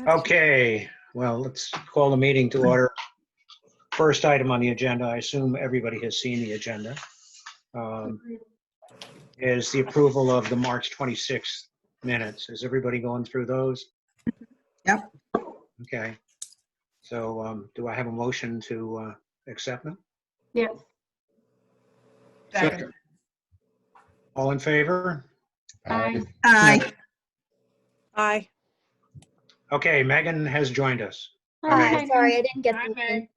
Okay, well, let's call the meeting to order. First item on the agenda, I assume everybody has seen the agenda, is the approval of the March 26th minutes. Is everybody going through those? Yep. Okay, so do I have a motion to accept them? Yes. Second. All in favor? Aye. Aye. Aye. Okay, Megan has joined us. Hi. Sorry, I didn't get Hi, the Meg.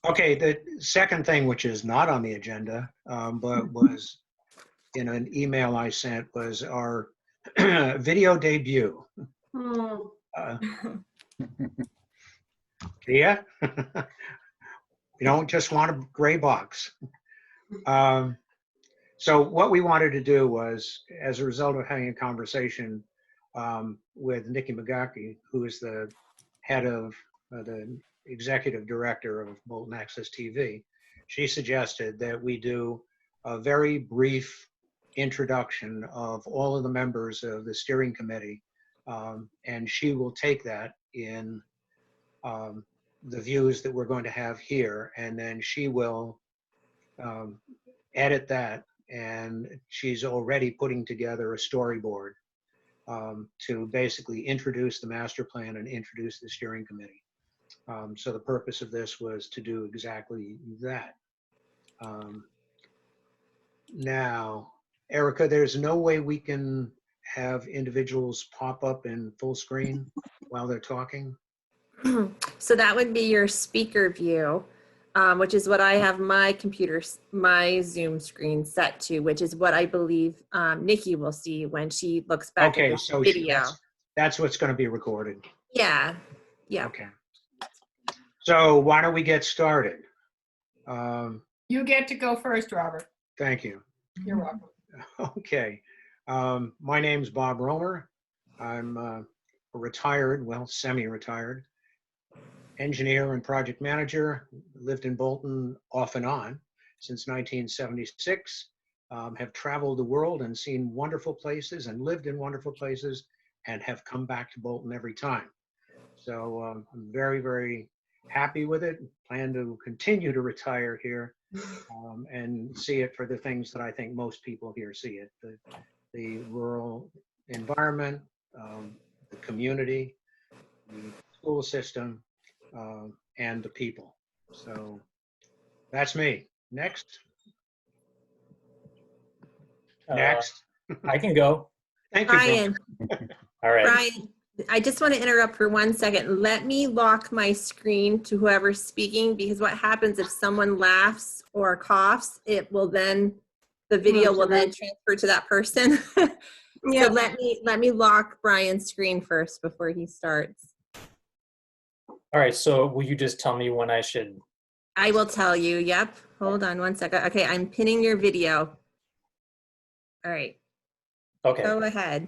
Okay, the second thing, which is not on the agenda, but was in an email I sent, was our video debut. Hmm. Yeah? You don't just want a gray box. So what we wanted to do was, as a result of having a conversation with Nikki McGarkey, who is the head of the executive director of Bolton Access TV, she suggested that we do a very brief introduction of all of the members of the steering committee, and she will take that in the views that we're going to have here, and then she will edit that, and she's already putting together a storyboard to basically introduce the master plan and introduce the steering committee. So the purpose of this was to do exactly that. Now, Erica, there's no way we can have individuals pop up in full screen while they're talking? So that would be your speaker view, which is what I have my computer, my Zoom screen set to, which is what I believe Nikki will see when she looks back Okay, at the so video. that's what's going to be recorded. Yeah. Yeah. Okay. So why don't we get started? You get to go first, Robert. Thank you. You're welcome. Okay. My name's Bob Romer. I'm a retired, well, semi-retired engineer and project manager. Lived in Bolton off and on since 1976. Have traveled the world and seen wonderful places and lived in wonderful places and have come back to Bolton every time. So I'm very, very happy with it. Plan to continue to retire here and see it for the things that I think most people here see it. The rural environment, the community, the school system, and the people. So that's me. Next. Next. I can go. Thank you. Brian, All right. Brian, I just want to interrupt for 1 second. Let me lock my screen to whoever's speaking, because what happens if someone laughs or coughs, it will then, the video will then transfer to that person. Yeah. So let me lock Brian's screen first before he starts. All right. So will you just tell me when I should? I will tell you. Yep. Hold on 1 second. Okay, I'm pinning your video. All right. Okay. Go ahead.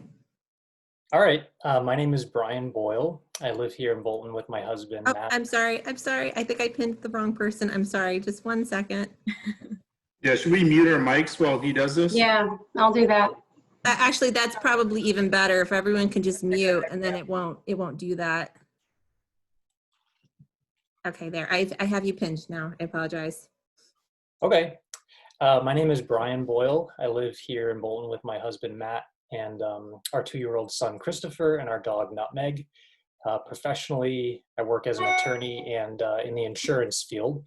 All right. My name is Brian Boyle. I live here in Bolton with my husband, Oh, Matt. I'm sorry. I think I pinned the wrong person. I'm sorry. Just 1 second. Yeah, should we mute our mics while he does this? Yeah, I'll do that. Actually, that's probably even better if everyone can just mute, and then it won't do that. Okay, there. I have you pinned now. I apologize. Okay. My name is Brian Boyle. I live here in Bolton with my husband, Matt, and our 2-year-old son, Christopher, and our dog, Nutmeg. Professionally, I work as an attorney and in the insurance field.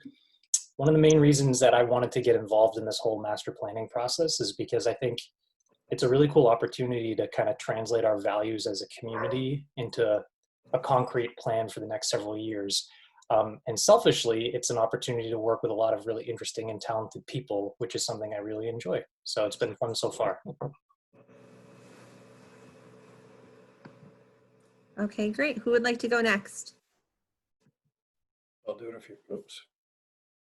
One of the main reasons that I wanted to get involved in this whole master planning process is because I think it's a really cool opportunity to kind of translate our values as a community into a concrete plan for the next several years. And selfishly, it's an opportunity to work with a lot of really interesting and talented people, which is something I really enjoy. So it's been fun so far. Okay, great. Who would like to go next? I'll do it if you, oops.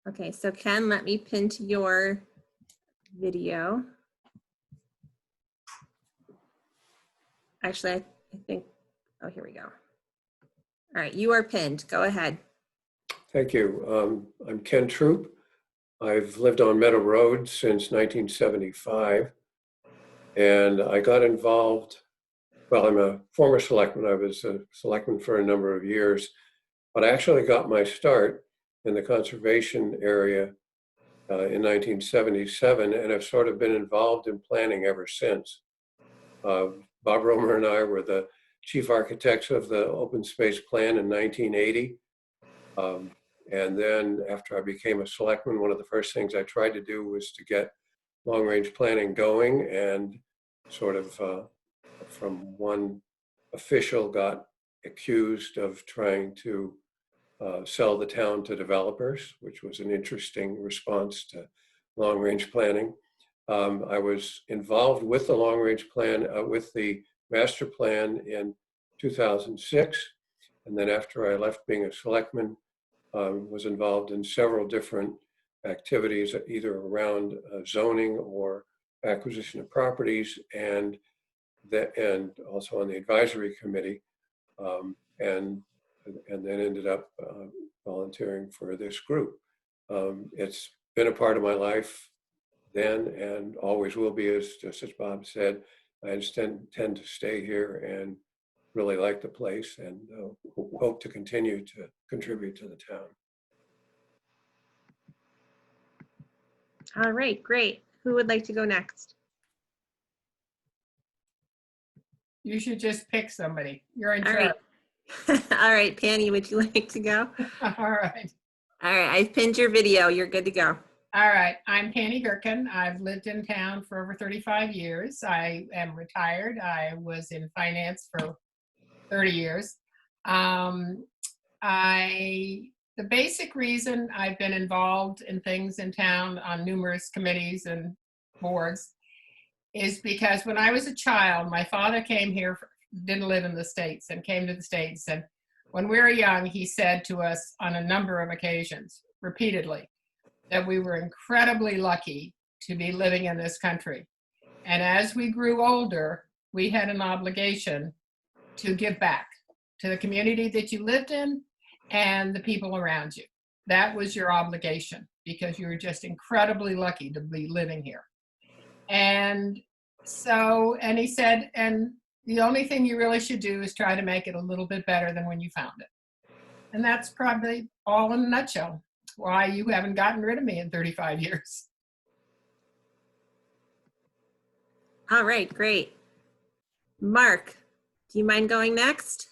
Okay, so Ken, let me pin to your video. Actually, I think, oh, here we go. All right, you are pinned. Go ahead. Thank you. I'm Ken Troop. I've lived on Meadow Road since 1975, and I got involved well, I'm a former selectman. I was a selectman for a number of years, but I actually got my start in the conservation area in 1977, and I've sort of been involved in planning ever since. Bob Romer and I were the chief architects of the open space plan in 1980. And then after I became a selectman, one of the first things I tried to do was to get long-range planning going, and sort of from one official got accused of trying to sell the town to developers, which was an interesting response to long-range planning. I was involved with the long-range plan, with the master plan in 2006. And then after I left being a selectman, was involved in several different activities, either around zoning or acquisition of properties, and also on the advisory committee, and then ended up volunteering for this group. It's been a part of my life then and always will be, just as Bob said. I tend to stay here and really like the place, and hope to continue to contribute to the town. All right, great. Who would like to go next? You should just pick somebody. You're in All charge. right. All right, Penny, would you like to go? All right. All right, I've pinned your video. You're good to go. All right. I'm Penny Gherkin. I've lived in town for over 35 years. I am retired. I was in finance for 30 years. The basic reason I've been involved in things in town on numerous committees and boards is because when I was a child, my father came here, didn't live in the States, and came to the States. And when we were young, he said to us on a number of occasions, repeatedly, that we were incredibly lucky to be living in this country. And as we grew older, we had an obligation to give back to the community that you lived in and the people around you. That was your obligation, because you were just incredibly lucky to be living here. And so, and he said, and the only thing you really should do is try to make it a little bit better than when you found it. And that's probably all in a nutshell why you haven't gotten rid of me in 35 years. All right, great. Mark, do you mind going next?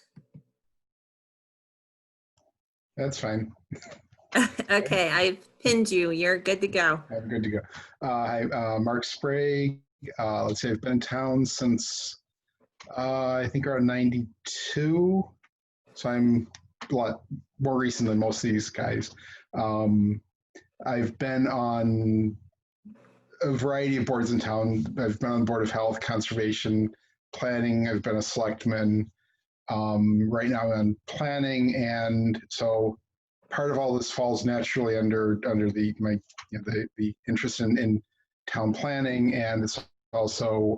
That's fine. Okay, I've pinned you. You're good to go. I'm good to go. Hi, Mark Sprague. Let's say I've been in town since I think around 92. So I'm a lot more recent than most of these guys. I've been on a variety of boards in town. I've been on the Board of Health, Conservation, Planning. I've been a selectman. Right now I'm on planning, and so part of all this falls naturally under the interest in town planning, and it's also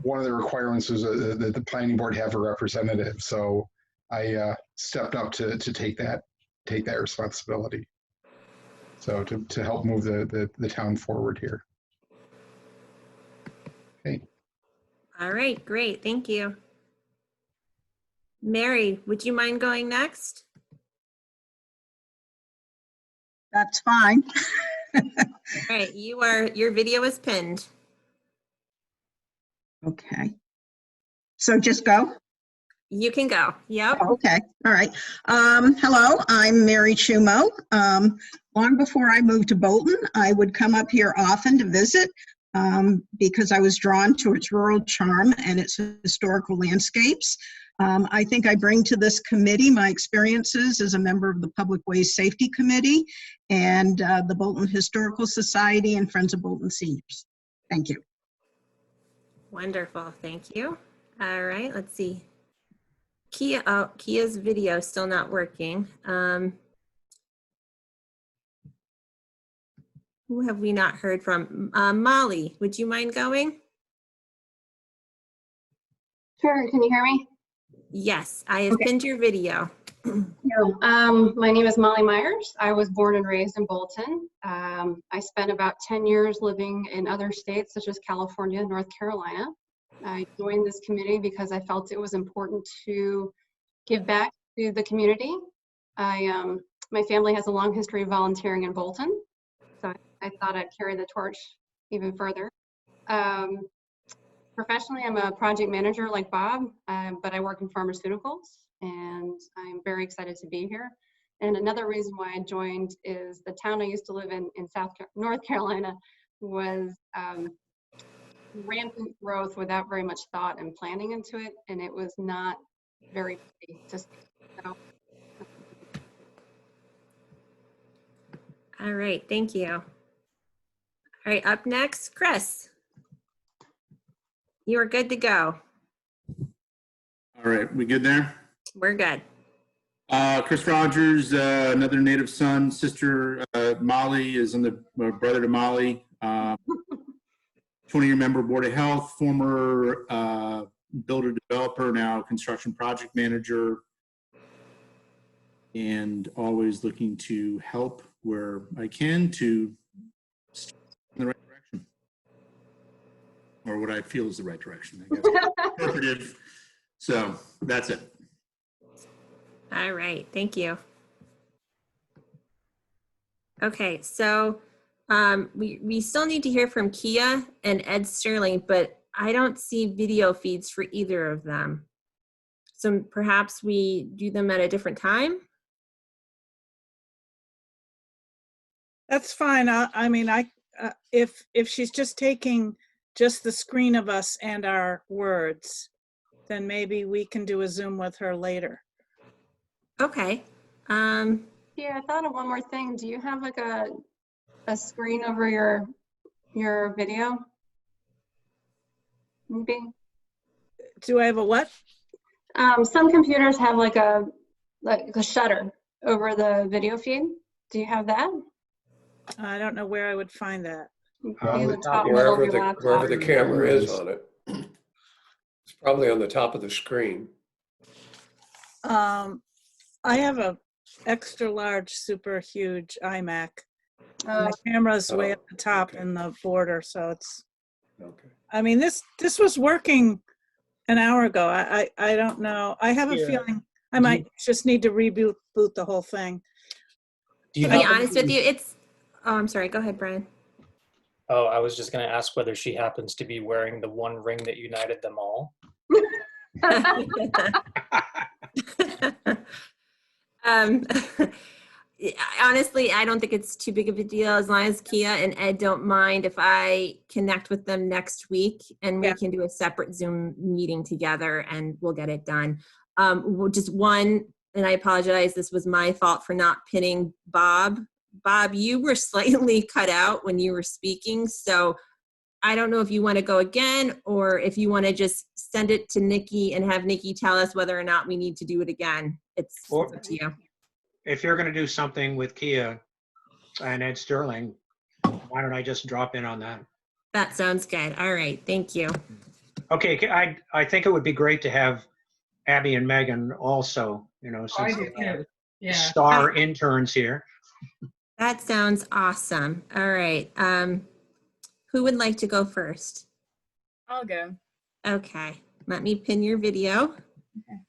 one of the requirements is that the planning board have a representative. So I stepped up to take that responsibility. So to help move the town forward here. Okay. All right, great. Thank you. Mary, would you mind going next? That's fine. All right, your video is pinned. Okay. So just go? You can go. Yep. Okay. All right. Hello, I'm Mary Chumo. Long before I moved to Bolton, I would come up here often to visit because I was drawn to its rural charm and its historical landscapes. I think I bring to this committee my experiences as a member of the Public Ways Safety Committee and the Bolton Historical Society and Friends of Bolton Seniors. Thank you. Wonderful. Thank you. All right, let's see. Kia's video is still not working. Who have we not heard from? Molly, would you mind going? Sure, can you hear me? Yes, I have pinned your video. My name is Molly Myers. I was born and raised in Bolton. I spent about 10 years living in other states such as California, North Carolina. I joined this committee because I felt it was important to give back to the community. My family has a long history of volunteering in Bolton, so I thought I'd carry the torch even further. Professionally, I'm a project manager like Bob, but I work in pharmaceuticals, and I'm very excited to be here. And another reason why I joined is the town I used to live in North Carolina was rampant growth without very much thought and planning into it, and it was not very pretty to see. So, All right, thank you. All right, up next, Chris. You are good to go. All right, we good there? We're good. Chris Rogers, another native son, sister Molly is on the brother to Molly. 20-year member Board of Health, former builder developer, now construction project manager, and always looking to help where I can to steer in the right direction, or what I feel is the right direction, I guess. Interpretive. So that's it. All right, thank you. Okay, so we still need to hear from Kia and Ed Sterling, but I don't see video feeds for either of them. So perhaps we do them at a different time? That's fine. I mean, if she's just taking just the screen of us and our words, then maybe we can do a Zoom with her later. Okay. yeah, I thought of one more thing. Do you have like a screen over your video? Maybe. Do I have a what? Some computers have like a shutter over the video feed. Do you have that? I don't know where I would find that. Maybe the top middle of Wherever your the, laptop. wherever the camera is on it. It's probably on the top of the screen. I have a extra large, super huge iMac. My camera's way at the top in the border, so it's. Okay. I mean, this was working an hour ago. I don't know. I have a feeling I might just need to reboot the whole thing. Do you To be happen honest with you, it's, oh, I'm sorry, go ahead, Brian. Oh, I was just going to ask whether she happens to be wearing the one ring that united them all. Honestly, I don't think it's too big of a deal as long as Kia and Ed don't mind if I connect with them next week and we can do a separate Zoom meeting together and we'll get it done. Just one, and I apologize, this was my fault for not pinning Bob. Bob, you were slightly cut out when you were speaking, so I don't know if you want to go again or if you want to just send it to Nikki and have Nikki tell us whether or not we need to do it again. It's up to you. If you're going to do something with Kia and Ed Sterling, why don't I just drop in on that? That sounds good. All right. Thank you. Okay. I think it would be great to have Abby and Megan also, since they have star interns here. That sounds awesome. All right. Who would like to go first? I'll go. Okay. Let me pin your video. Okay.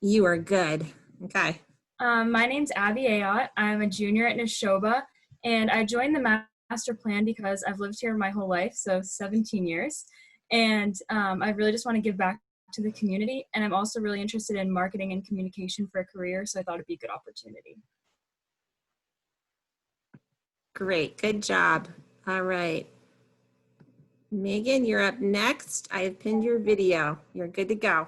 You are good. Okay. My name's Abby Ayotte. I'm a junior at Neshoba, and I joined the master plan because I've lived here my whole life, so 17 years. And I really just want to give back to the community, and I'm also really interested in marketing and communication for a career, so I thought it'd be a good opportunity. Great. Good job. All right. Megan, you're up next. I have pinned your video. You're good to go.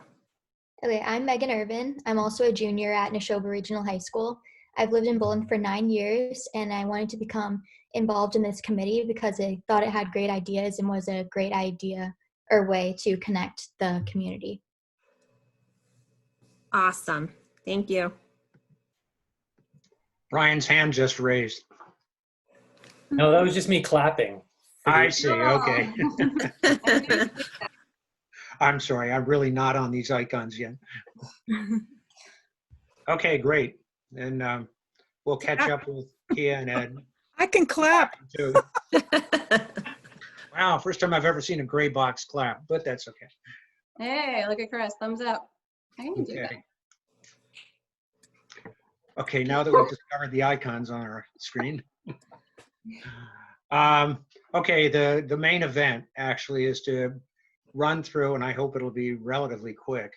Okay, I'm Megan Irvin. I'm also a junior at Neshoba Regional High School. I've lived in Bolton for 9 years, and I wanted to become involved in this committee because I thought it had great ideas and was a great idea or way to connect the community. Awesome. Thank you. Brian's hand just raised. No, that was just me clapping. I see. Okay. I'm sorry. I'm really not on these icons yet. Okay, great. And we'll catch up with Kia and Ed. I can clap. Too. Wow, first time I've ever seen a gray box clap, but that's okay. Hey, look at Chris, thumbs up. I can do that. Okay. Okay, now that we've discovered the icons on our screen. Okay, the main event actually is to run through, and I hope it'll be relatively quick,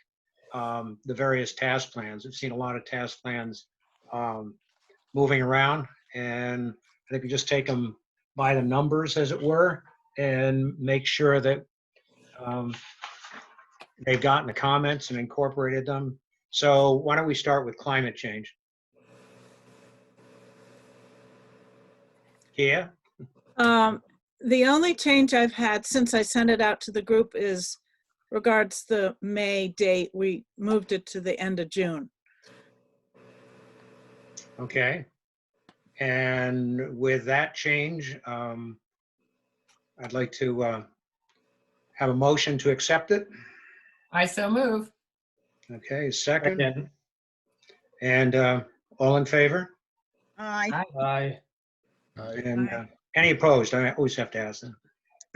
the various task plans. I've seen a lot of task plans moving around, and I think we just take them by the numbers, as it were, and make sure that they've gotten the comments and incorporated them. So why don't we start with climate change? Kia? The only change I've had since I sent it out to the group is regards the May date. We moved it to the end of June. Okay. And with that change, I'd like to have a motion to accept it. I so move. Okay, second. Second. And all in favor? Aye. Aye. And any opposed? I always have to ask them.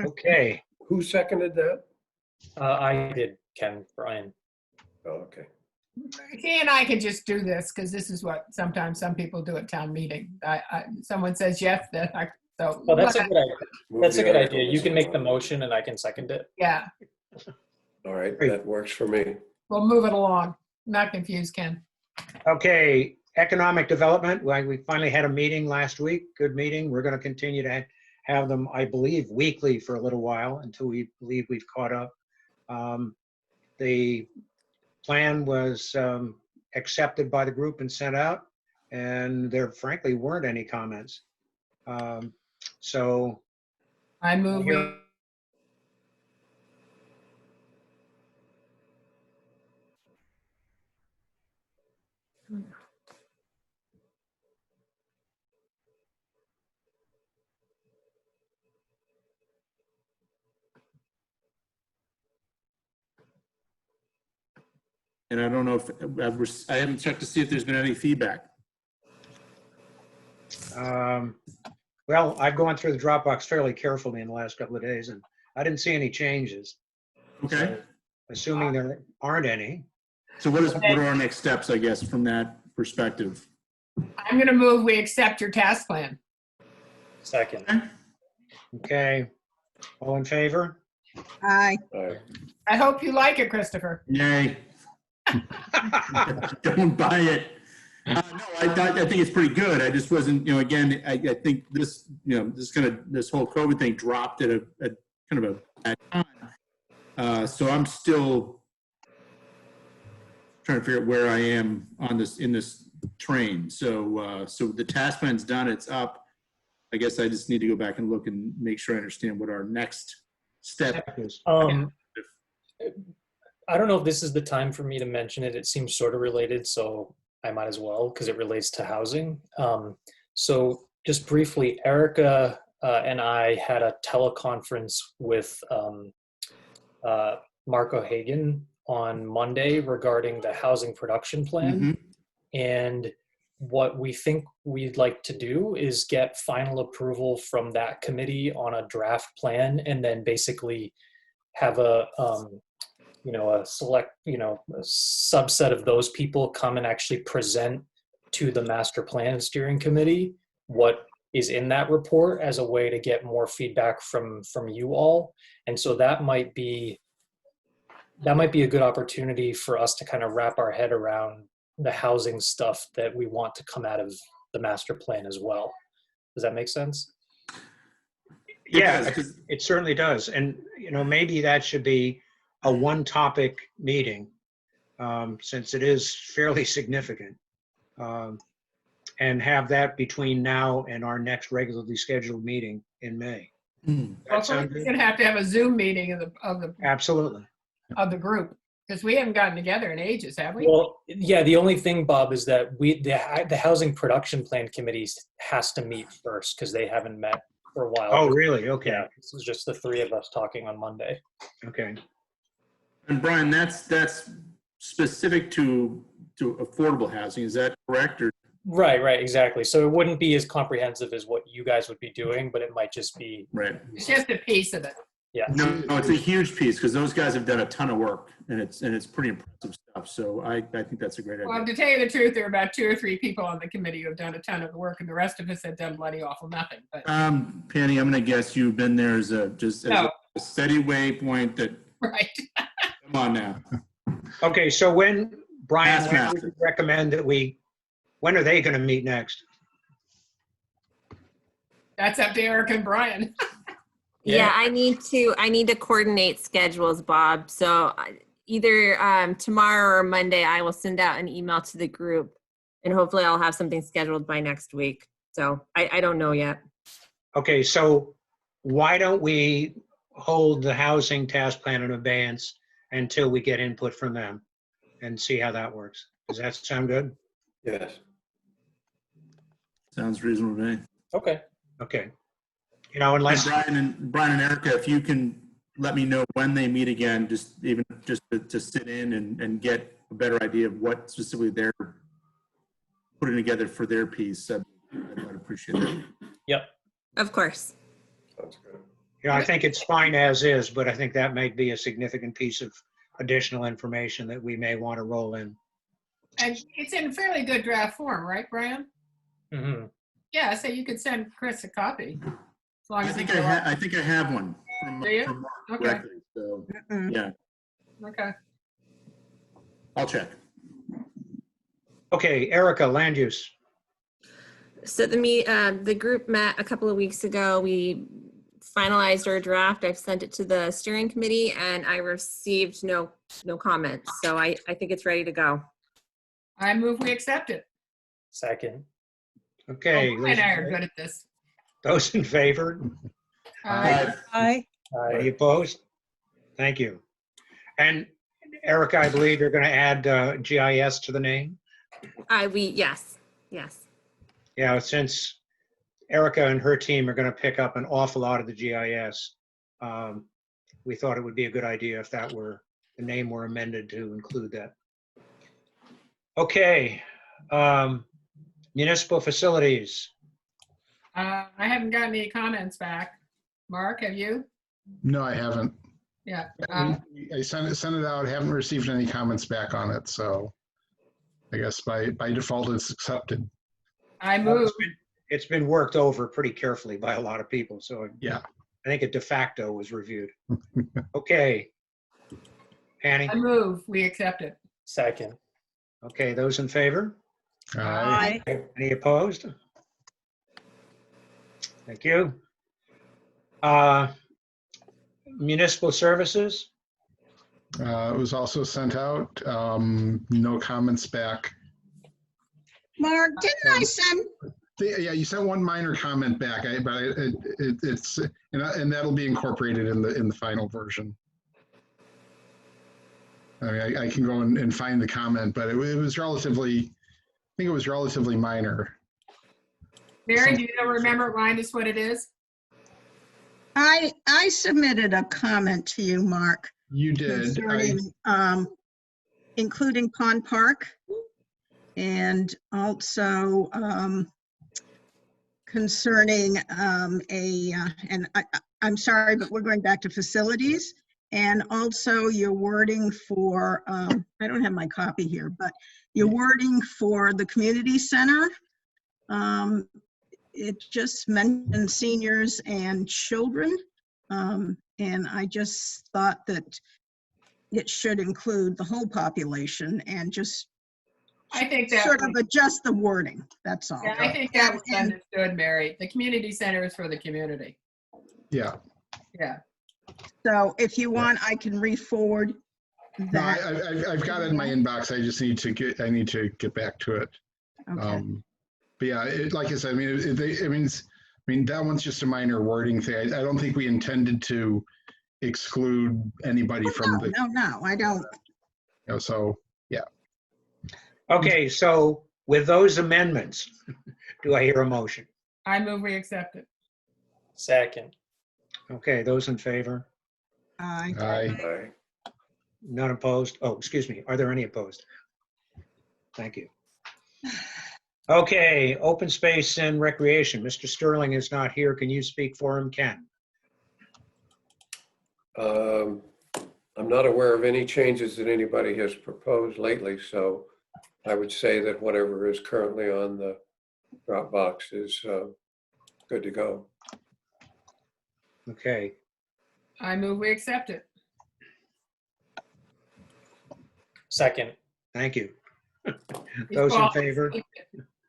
Okay. Who seconded that? I did, Ken, Brian. Oh, okay. He and I can just do this because this is what sometimes some people do at town meeting. Someone says yes, then so. Well, that's a good idea. Move That's a the good article. idea. You can make the motion and I can second it. Yeah, All right, Great. that works for me. we'll move it along. Not confused, Ken. Okay, economic development. Well, we finally had a meeting last week. Good meeting. We're going to continue to have them, I believe, weekly for a little while until we believe we've caught up. The plan was accepted by the group and sent out, and there frankly weren't any comments. So I move we, here- And I don't know if, I haven't checked to see if there's been any feedback. well, I've gone through the Dropbox fairly carefully in the last couple of days, and I didn't see any changes. Okay. So, assuming there aren't any. So what are our next steps, I guess, from that perspective? I'm going to move we accept your task plan. Second. Okay, all in favor? Aye. All right. I hope you like it, Christopher. Yay. Don't buy it. No, I think it's pretty good. I just wasn't, again, I think this, this whole COVID thing dropped at a kind of a bad time. So I'm still trying to figure out where I am on this, in this train. So the task plan's done, it's up. I guess I just need to go back and look and make sure I understand what our next step is. I don't know if this is the time for me to mention it. It seems sort of related, so I might as well because it relates to housing. So just briefly, Erica and I had a teleconference with Marco Hagan on Monday regarding the housing production plan. And what we think we'd like to do is get final approval from that committee on a draft plan and then basically have a select, a subset of those people come and actually present to the master plan steering committee what is in that report as a way to get more feedback from you all. And so that might be a good opportunity for us to kind of wrap our head around the housing stuff that we want to come out of the master plan as well. Does that make sense? Yeah, it certainly does. And, maybe that should be a one topic meeting, since it is fairly significant, and have that between now and our next regularly scheduled meeting in May. That sound We're good? going to have a Zoom meeting Absolutely. of the group because we haven't gotten together in ages, have we? Well, yeah, the only thing, Bob, is that the housing production plan committees has to meet first because they haven't met for a while. Oh, really? Okay. Yeah, this was just the three of us talking on Monday. Okay. And Brian, that's specific to affordable housing. Is that correct? Or Right, exactly. So it wouldn't be as comprehensive as what you guys would be doing, but it might just be right? It's just a piece of it. Yeah. No, it's a huge piece because those guys have done a ton of work and it's pretty impressive stuff. So I think that's a great idea. Well, to tell you the truth, there are about 2 or 3 people on the committee who have done a ton of the work, and the rest of us have done bloody awful nothing. But Penny, I'm going to guess you've been there as a No. steady waypoint that, right. come on now. Okay, so Brian, when Taskmaster. would you recommend that when are they going to meet next? That's up to Eric and Brian. Yeah, I need to coordinate schedules, Bob. So either tomorrow or Monday, I will send out an email to the group, and hopefully I'll have something scheduled by next week. So I don't know yet. Okay, so why don't we hold the housing task plan in abeyance until we get input from them and see how that works? Does that sound good? Yes. Sounds reasonable to me. Okay. Okay. You know, unless, Brian and Erica, if you can let me know when they meet again, just to sit in and get a better idea of what specifically they're putting together for their piece, I'd appreciate that. Yep. Of course. Sounds good. you know, I think it's fine as is, but I think that might be a significant piece of additional information that we may want to roll in. And it's in fairly good draft form, right, Brian? Mm-hmm. Yeah, so you could send Chris a copy. As long I as think he I think I have one from Do you? Mark Okay. directly, so yeah, Okay. I'll check. Okay, Erica, land use. So the group met a couple of weeks ago. We finalized our draft. I've sent it to the steering committee, and I received no comments. So I think it's ready to go. I move we accept it. Second. Okay. Oh, Brian and I are good at this. Those in favor? Aye. Any opposed? Thank you. And Erica, I believe you're going to add GIS to the name? Yes. Yeah, since Erica and her team are going to pick up an awful lot of the GIS, we thought it would be a good idea if the name were amended to include that. Okay, municipal facilities. I haven't gotten any comments back. Mark, have you? No, I haven't. Yeah. I sent it out, haven't received any comments back on it, so I guess by default it's accepted. I move. It's been worked over pretty carefully by a lot of people, so Yeah. I think a de facto was reviewed. Okay. Annie? I move we accept it. Second. Okay, those in favor? Aye. Any opposed? Thank you. Municipal services? It was also sent out, no comments back. Mark, didn't I send, Yeah, you sent one minor comment back, but it's and that'll be incorporated in the final version. I mean, I can go and find the comment, but it was relatively, I think it was relatively minor. Mary, do you remember? Remind us what it is. I submitted a comment to you, Mark, You did. concerning, including Pond Park and also concerning and I'm sorry, but we're going back to facilities. And also your wording for, I don't have my copy here, but your wording for the community center. It just mentioned seniors and children. And I just thought that it should include the whole population and just I think that sort of adjust the wording, that's all. Yeah, I think that was And- understood, Mary. The community center is for the community. Yeah. Yeah. So if you want, I can re-forward No, that. I've got it in my inbox. I just need to get back to it. Okay. But yeah, like I said, I mean, that one's just a minor wording thing. I don't think we intended to exclude anybody from the, No, I don't. so, yeah. Okay, so with those amendments, do I hear a motion? I move we accept it. Second. Okay, those in favor? Aye. Aye. None opposed? Oh, excuse me, are there any opposed? Thank you. Okay, open space and recreation. Mr. Sterling is not here. Can you speak for him, Ken? I'm not aware of any changes that anybody has proposed lately, so I would say that whatever is currently on the Dropbox is good to go. Okay, I move we accept it. Second. thank you. Those in favor?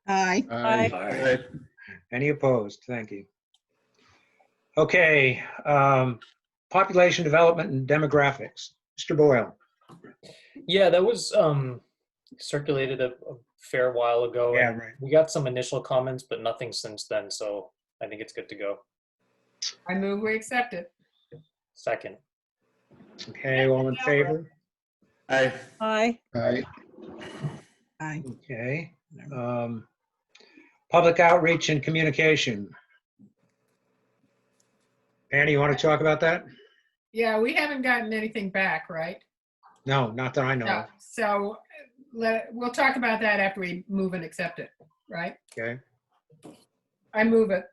Aye. Aye. Aye. Any opposed? Thank you. Okay, population development and demographics. Mr. Boyle. Yeah, that was circulated a fair while ago. Yeah, and right. We got some initial comments, but nothing since then, so I think it's good to go. I move we accept it. Second. Okay, all in favor? Aye. Aye. Aye. Aye. Okay. Public outreach and communication. Annie, you want to talk about that? Yeah, we haven't gotten anything back, right? No, not that I know No. of. So we'll talk about that after we move and accept it, right? Okay. I move it.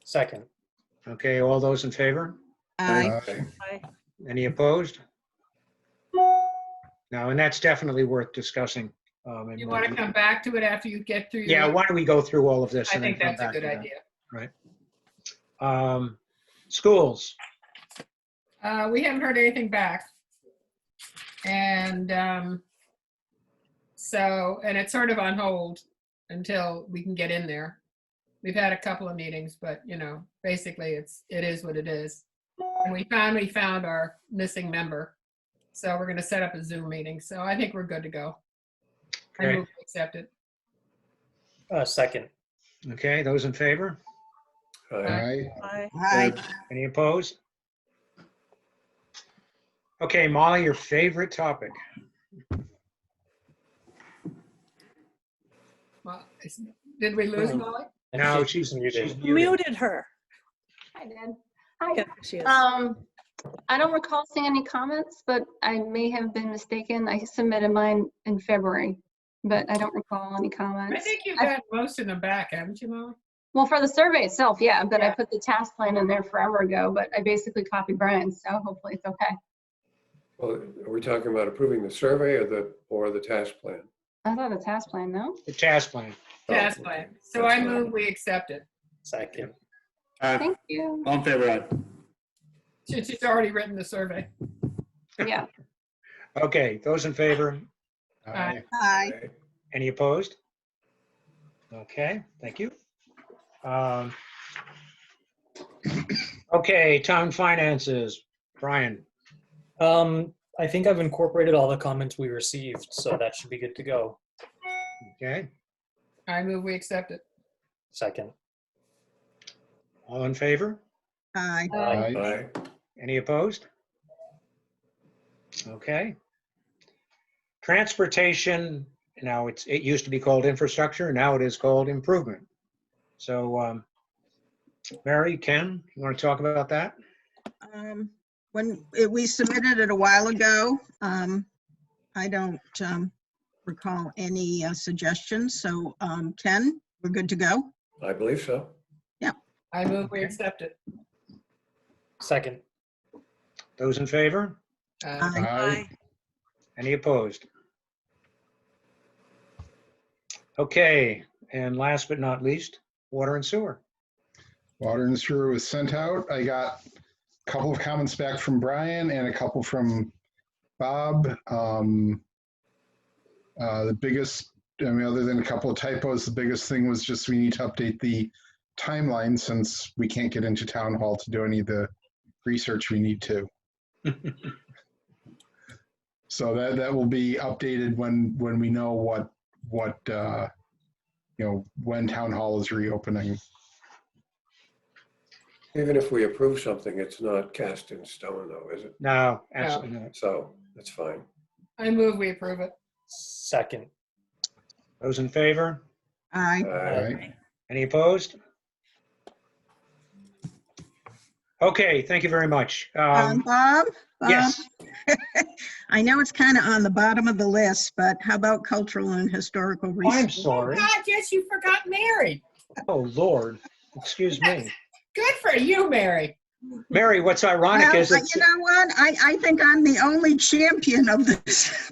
Second. Okay, all those in favor? Aye. Aye. Any opposed? No, and that's definitely worth discussing. You want to come back to it after you get through your? Yeah, why don't we go through all of this I and then think come that's a back to good that. idea. Schools. We haven't heard anything back. And and it's sort of on hold until we can get in there. We've had a couple of meetings, but basically it is what it is. And we found our missing member. So we're going to set up a Zoom meeting. So I think we're good to go. I Okay. move to accept it. Second. Okay, those in favor? Aye. Aye. Aye. Any opposed? Okay, Molly, your favorite topic. Well, did we lose Molly? No, she's muted. Muted her. I did. Yeah, Hi. there she is. I don't recall seeing any comments, but I may have been mistaken. I submitted mine in February, but I don't recall any comments. I think you got most of them back, haven't you, Molly? Well, for the survey itself, yeah, but I Yeah. put the task plan in there forever ago, but I basically copied Brian's, so hopefully it's okay. Well, are we talking about approving the survey or the task plan? I thought the task plan, no? The task plan. Task Oh, plan. okay. So That's I fine. move we accept it. Second. Aye. Thank you. All in favor, aye. Since she's already written the survey. Yeah. Okay, those in favor? Aye. Aye. Okay. Any opposed? Okay, thank you. Okay, town finances. Brian. I think I've incorporated all the comments we received, so that should be good to go. Okay, I move we accept it. Second. all in favor? Aye. Aye. Aye. Any opposed? Okay. Transportation, now it used to be called infrastructure, now it is called improvement. So, Mary, Ken, you want to talk about that? We submitted it a while ago. I don't recall any suggestions. So Ken, we're good to go? I believe so. I move we accept it. Second. Those in favor? Aye. Aye. Any opposed? Okay, and last but not least, water and sewer. Water and sewer was sent out. I got a couple of comments back from Brian and a couple from Bob. The biggest, other than a couple of typos, the biggest thing was just we need to update the timeline since we can't get into town hall to do any of the research we need to. So that will be updated when we know what when town hall is reopening. Even if we approve something, it's not cast in stone though, is it? No, absolutely not. So that's fine. I move we approve it. Second. Those in favor? Aye. Aye. Any opposed? Okay, thank you very much. Bob? Yes, I know it's kind of on the bottom of the list, but how about cultural and historical I'm resources? sorry. God, yes, you forgot Mary. Oh, Lord, excuse me. Good for you, Mary. Mary, what's ironic Well, is it's, you know what? I think I'm the only champion of this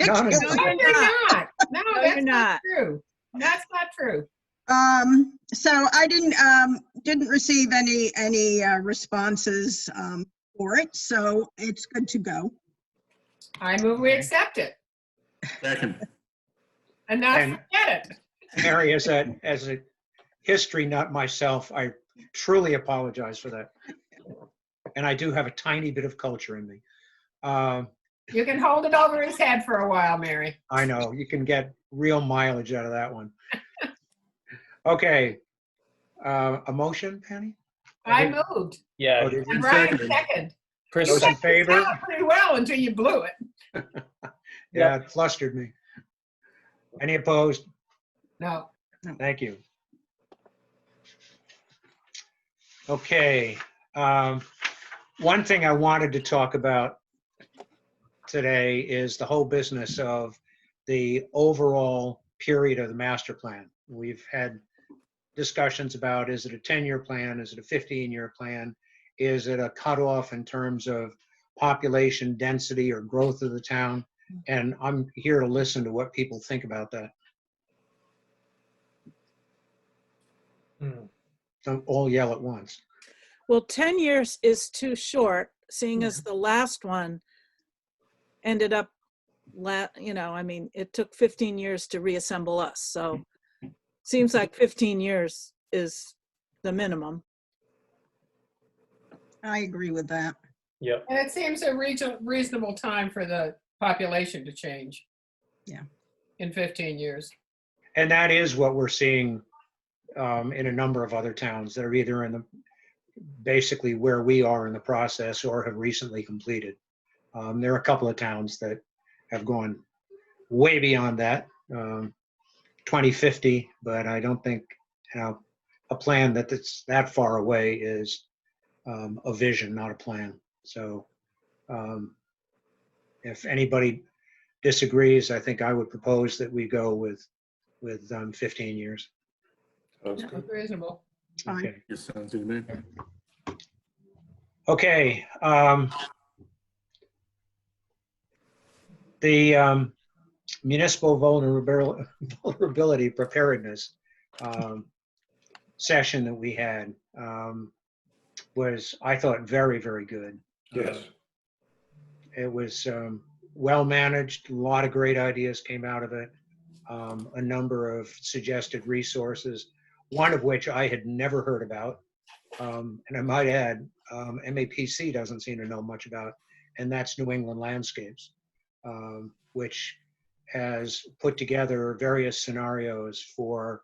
No, no, particular. No, you're not. No, No, that's you're not not. true. That's not true. So I didn't receive any responses for it, so it's good to go. I move we accept it Second. and not And- forget it. Mary, as a history nut myself, I truly apologize for that. And I do have a tiny bit of culture in me. You can hold it over his head for a while, Mary. I know, you can get real mileage out of that one. Okay, a motion, Penny? I moved. Yeah, Oh, did And you? Brian second. Chris, Those in It favor? sounded pretty well until you blew it. Yeah, it flustered me. Any opposed? No. Thank you. Okay, one thing I wanted to talk about today is the whole business of the overall period of the master plan. We've had discussions about, is it a 10-year plan? Is it a 15-year plan? Is it a cutoff in terms of population density or growth of the town? And I'm here to listen to what people think about that. Don't all yell at once. Well, 10 years is too short, seeing as the last one ended up, I mean, it took 15 years to reassemble us. So seems like 15 years is the minimum. I agree with that. yep. And it seems a reasonable time for the population to change. Yeah. In 15 years. And that is what we're seeing in a number of other towns that are either in the, basically where we are in the process or have recently completed. There are a couple of towns that have gone way beyond that, 2050, but I don't think a plan that's that far away is a vision, not a plan. So if anybody disagrees, I think I would propose that we go with 15 years. Sounds good. That's reasonable. Fine. Okay. Yes, sounds good to me. Okay. The municipal vulnerability preparedness session that we had was, I thought, very, very good. Yes. It was well managed. A lot of great ideas came out of it. A number of suggested resources, one of which I had never heard about. And I might add, MAPC doesn't seem to know much about, and that's New England Landscapes, which has put together various scenarios for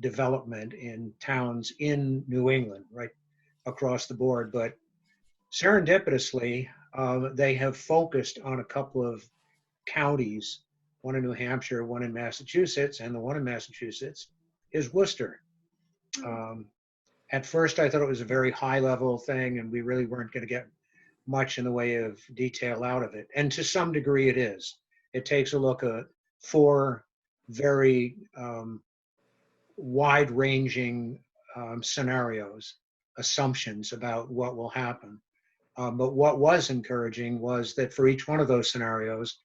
development in towns in New England, right across the board. But serendipitously, they have focused on a couple of counties, one in New Hampshire, one in Massachusetts, and the one in Massachusetts is Worcester. At first, I thought it was a very high-level thing, and we really weren't going to get much in the way of detail out of it. And to some degree, it is. It takes a look at 4 very wide-ranging scenarios, assumptions about what will happen. But what was encouraging was that for each one of those scenarios,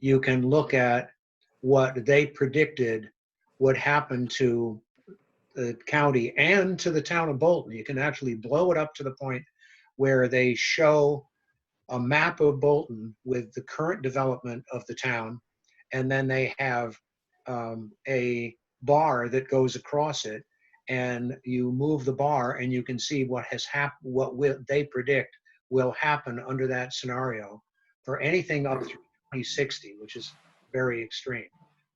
you can look at what they predicted would happen to the county and to the town of Bolton. You can actually blow it up to the point where they show a map of Bolton with the current development of the town, and then they have a bar that goes across it, and you move the bar and you can see what has happened, they predict will happen under that scenario for anything up through 2060, which is very extreme.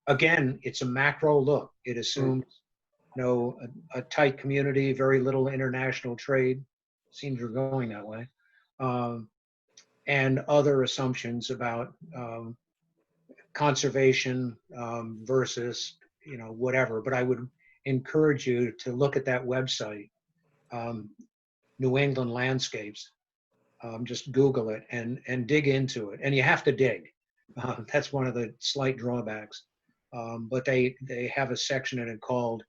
Again, it's a macro look. It assumes a tight community, very little international trade. Seems we're going that way. And other assumptions about conservation versus, whatever. But I would encourage you to look at that website, New England Landscapes. Just Google it and dig into it. And you have to dig. That's one of the slight drawbacks. But they have a section in it called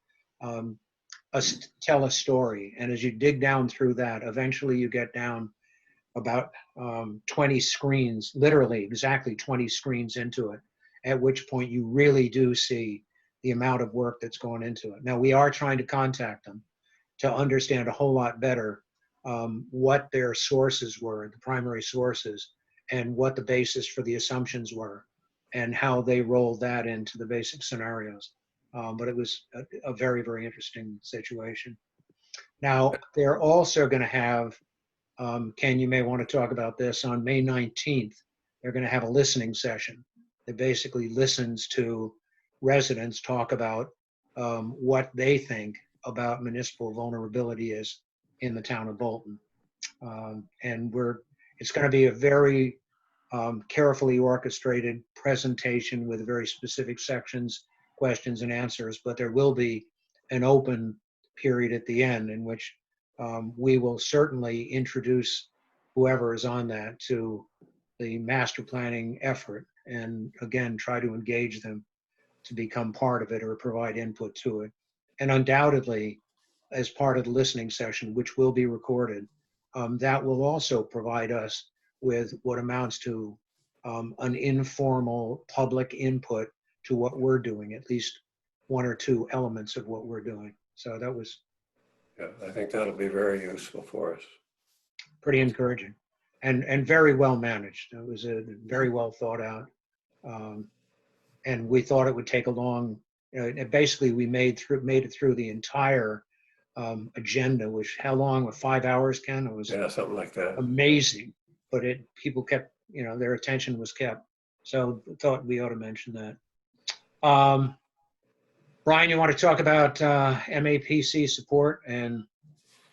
tell a story. And as you dig down through that, eventually you get down about 20 screens, literally exactly 20 screens into it, at which point you really do see the amount of work that's going into it. Now, we are trying to contact them to understand a whole lot better what their sources were, the primary sources, and what the basis for the assumptions were, and how they rolled that into the basic scenarios. But it was a very, very interesting situation. Now, they're also going to have, Ken, you may want to talk about this, on May 19th, they're going to have a listening session that basically listens to residents talk about what they think about municipal vulnerability is in the town of Bolton. And it's going to be a very carefully orchestrated presentation with very specific sections, questions and answers, but there will be an open period at the end in which we will certainly introduce whoever is on that to the master planning effort, and again, try to engage them to become part of it or provide input to it. And undoubtedly, as part of the listening session, which will be recorded, that will also provide us with what amounts to an informal public input to what we're doing, at least one or two elements of what we're doing. So that was, Yeah, I think that'll be very useful for us. pretty encouraging and very well managed. It was a very well thought out. And we thought it would take a long, basically we made it through the entire agenda, which how long? 5 hours, Ken? It was Yeah, something like that. amazing, but people kept, their attention was kept. So thought we ought to mention that. Brian, you want to talk about MAPC support and?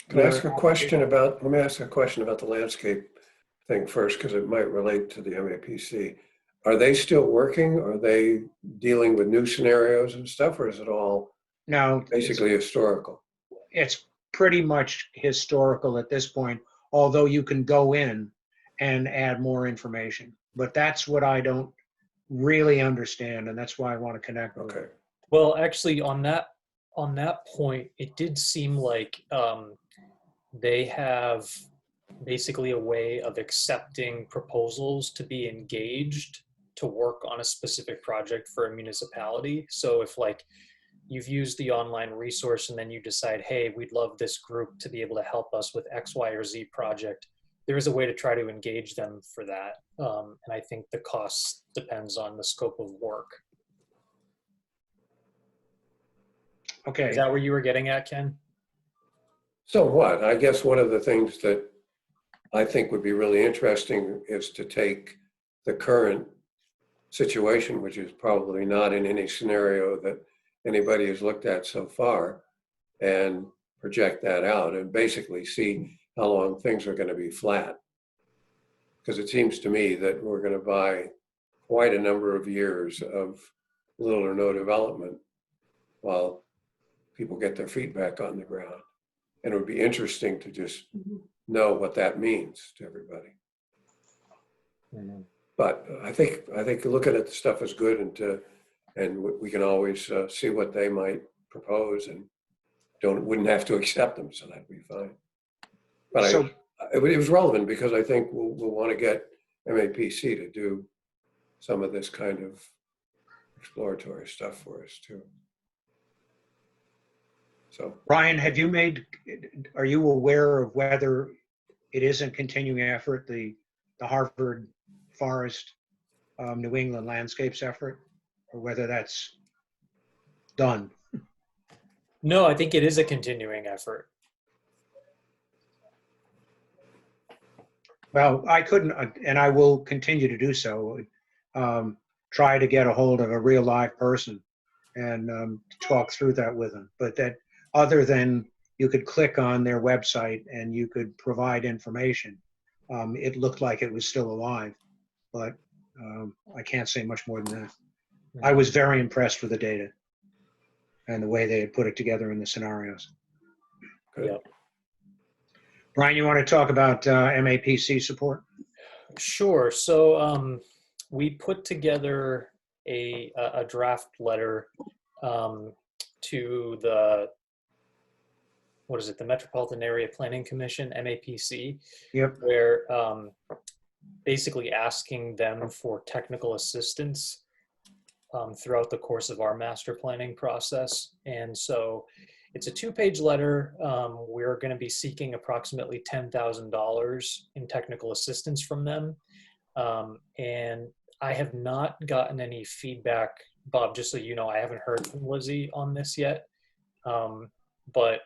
Can I ask a question about, let me ask a question about the landscape thing first, because it might relate to the MAPC. Are they still working? Are they dealing with new scenarios and stuff, or is it all No, basically historical? it's pretty much historical at this point, although you can go in and add more information. But that's what I don't really understand, and that's why I want to connect with Okay. Well, actually, on that point, it did seem like they have basically a way of accepting proposals to be engaged to work on a specific project for a municipality. So if like you've used the online resource and then you decide, hey, we'd love this group to be able to help us with X, Y, or Z project, there is a way to try to engage them for that. And I think the cost depends on the scope of work. Okay. Is that where you were getting at, Ken? So what? I guess one of the things that I think would be really interesting is to take the current situation, which is probably not in any scenario that anybody has looked at so far, and project that out and basically see how long things are going to be flat. Because it seems to me that we're going to buy quite a number of years of little or no development while people get their feet back on the ground. And it would be interesting to just know what that means to everybody. Mm-hmm. But I think looking at the stuff is good, and we can always see what they might propose, and wouldn't have to accept them, so that'd be fine. But So, it was relevant because I think we'll want to get MAPC to do some of this kind of exploratory stuff for us too. So, Brian, are you aware of whether it is a continuing effort, the Harvard Forest New England Landscapes effort, or whether that's done? No, I think it is a continuing effort. Well, I couldn't, and I will continue to do so, try to get a hold of a real live person and talk through that with them. But that other than you could click on their website and you could provide information, it looked like it was still alive, but I can't say much more than that. I was very impressed with the data and the way they had put it together in the scenarios. good. Yep. Brian, you want to talk about MAPC support? Sure. So we put together a draft letter to the what is it, the Metropolitan Area Planning Commission, MAPC, Yep. where basically asking them for technical assistance throughout the course of our master planning process. And so it's a 2-page letter. We're going to be seeking approximately $10,000 in technical assistance from them. And I have not gotten any feedback, Bob, just so you know, I haven't heard from Lizzie on this yet. But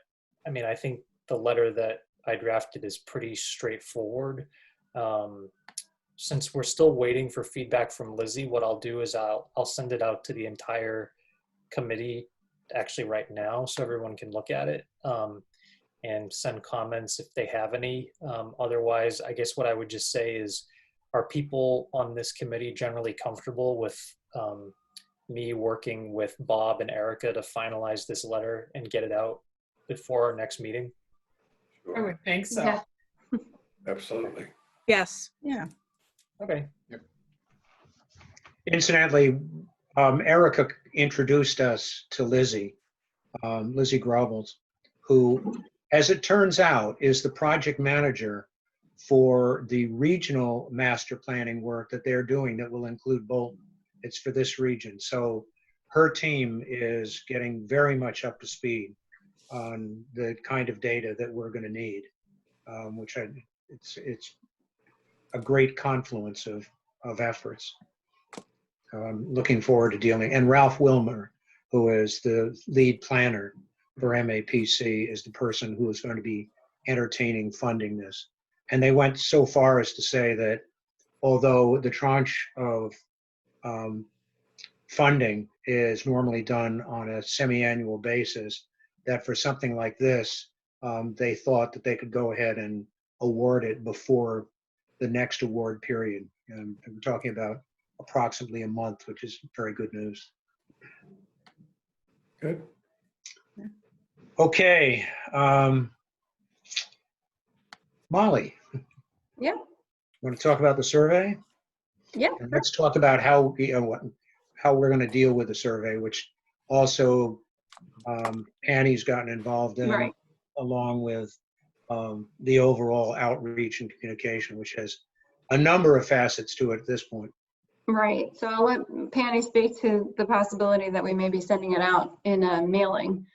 I mean, I think the letter that I drafted is pretty straightforward. Since we're still waiting for feedback from Lizzie, what I'll do is I'll send it out to the entire committee actually right now so everyone can look at it and send comments if they have any. Otherwise, I guess what I would just say is, are people on this committee generally comfortable with me working with Bob and Erica to finalize this letter and get it out before our next meeting? I would think so. Yeah. Absolutely. Yes. Yeah. Okay. Incidentally, Erica introduced us to Lizzie, Lizzie Grobels, who, as it turns out, is the project manager for the regional master planning work that they're doing that will include Bolton. It's for this region. So her team is getting very much up to speed on the kind of data that we're going to need, it's a great confluence of efforts. I'm looking forward to dealing. And Ralph Wilmer, who is the lead planner for MAPC, is the person who is going to be entertaining funding this. And they went so far as to say that although the tranche of funding is normally done on a semi-annual basis, that for something like this, they thought that they could go ahead and award it before the next award period. And we're talking about approximately a month, which is very good news. Good. Okay. Molly. Yeah. Want to talk about the survey? Yeah. And let's talk about how we're going to deal with the survey, which also Annie's gotten involved in, Right. along with the overall outreach and communication, which has a number of facets to it at this point. Right. So I'll let Patty speak to the possibility that we may be sending it out in a mailing.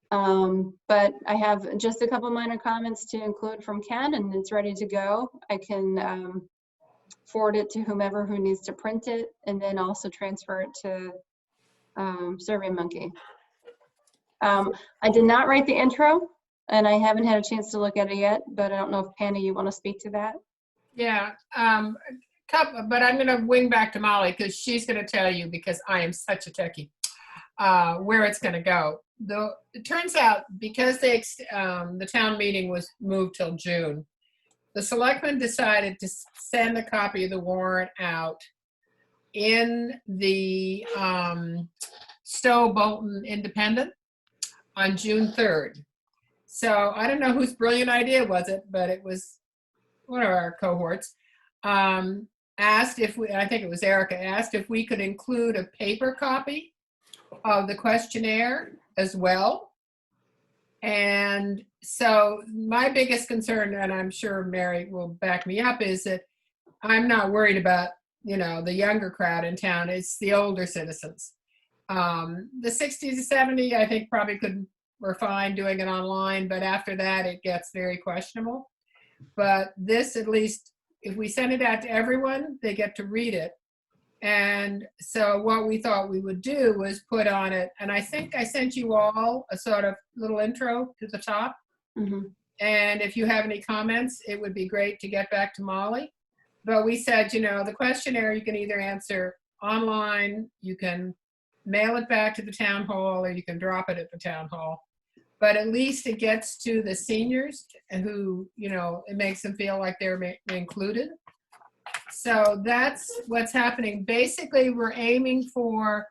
But I have just a couple minor comments to include from Ken, and it's ready to go. I can forward it to whomever who needs to print it, and then also transfer it to SurveyMonkey. I did not write the intro, and I haven't had a chance to look at it yet, but I don't know if Patty, you want to speak to that? Yeah, but I'm going to wing back to Molly because she's going to tell you, because I am such a techie, where it's going to go. Though it turns out, because the town meeting was moved till June, the selectmen decided to send a copy of the warrant out in the Stowe Bolton Independent on June 3rd. So I don't know whose brilliant idea was it, but it was one of our cohorts. Asked if we, I think it was Erica, asked if we could include a paper copy of the questionnaire as well. And so my biggest concern, and I'm sure Mary will back me up, is that I'm not worried about, the younger crowd in town. It's the older citizens. The 60 to 70, I think probably we're fine doing it online, but after that, it gets very questionable. But this, at least, if we send it out to everyone, they get to read it. And so what we thought we would do was put on it, and I think I sent you all a sort of little intro to the top. Mm-hmm. And if you have any comments, it would be great to get back to Molly. But we said, the questionnaire you can either answer online, you can mail it back to the town hall, or you can drop it at the town hall. But at least it gets to the seniors who, it makes them feel like they're included. So that's what's happening. Basically, we're aiming to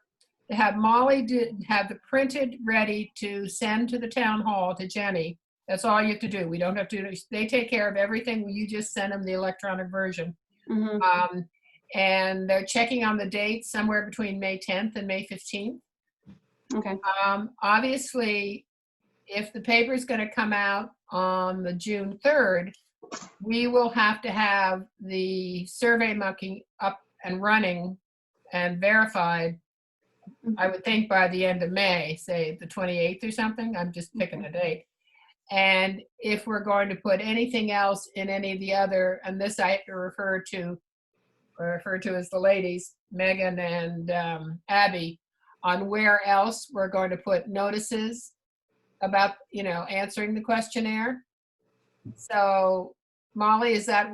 have Molly have the printed ready to send to the town hall to Jenny. That's all you have to do. We don't have to, they take care of everything. You just send them the electronic version. Mm-hmm. And they're checking on the dates somewhere between May 10th and May 15th. Okay. Obviously, if the paper is going to come out on the June 3rd, we will have to have the Survey Monkey up and running and verified, I would think by the end of May, say the 28th or something. I'm just picking a date. And if we're going to put anything else in any of the other, and this I have to refer to as the ladies, Megan and Abby, on where else we're going to put notices about, answering the questionnaire. So Molly, is that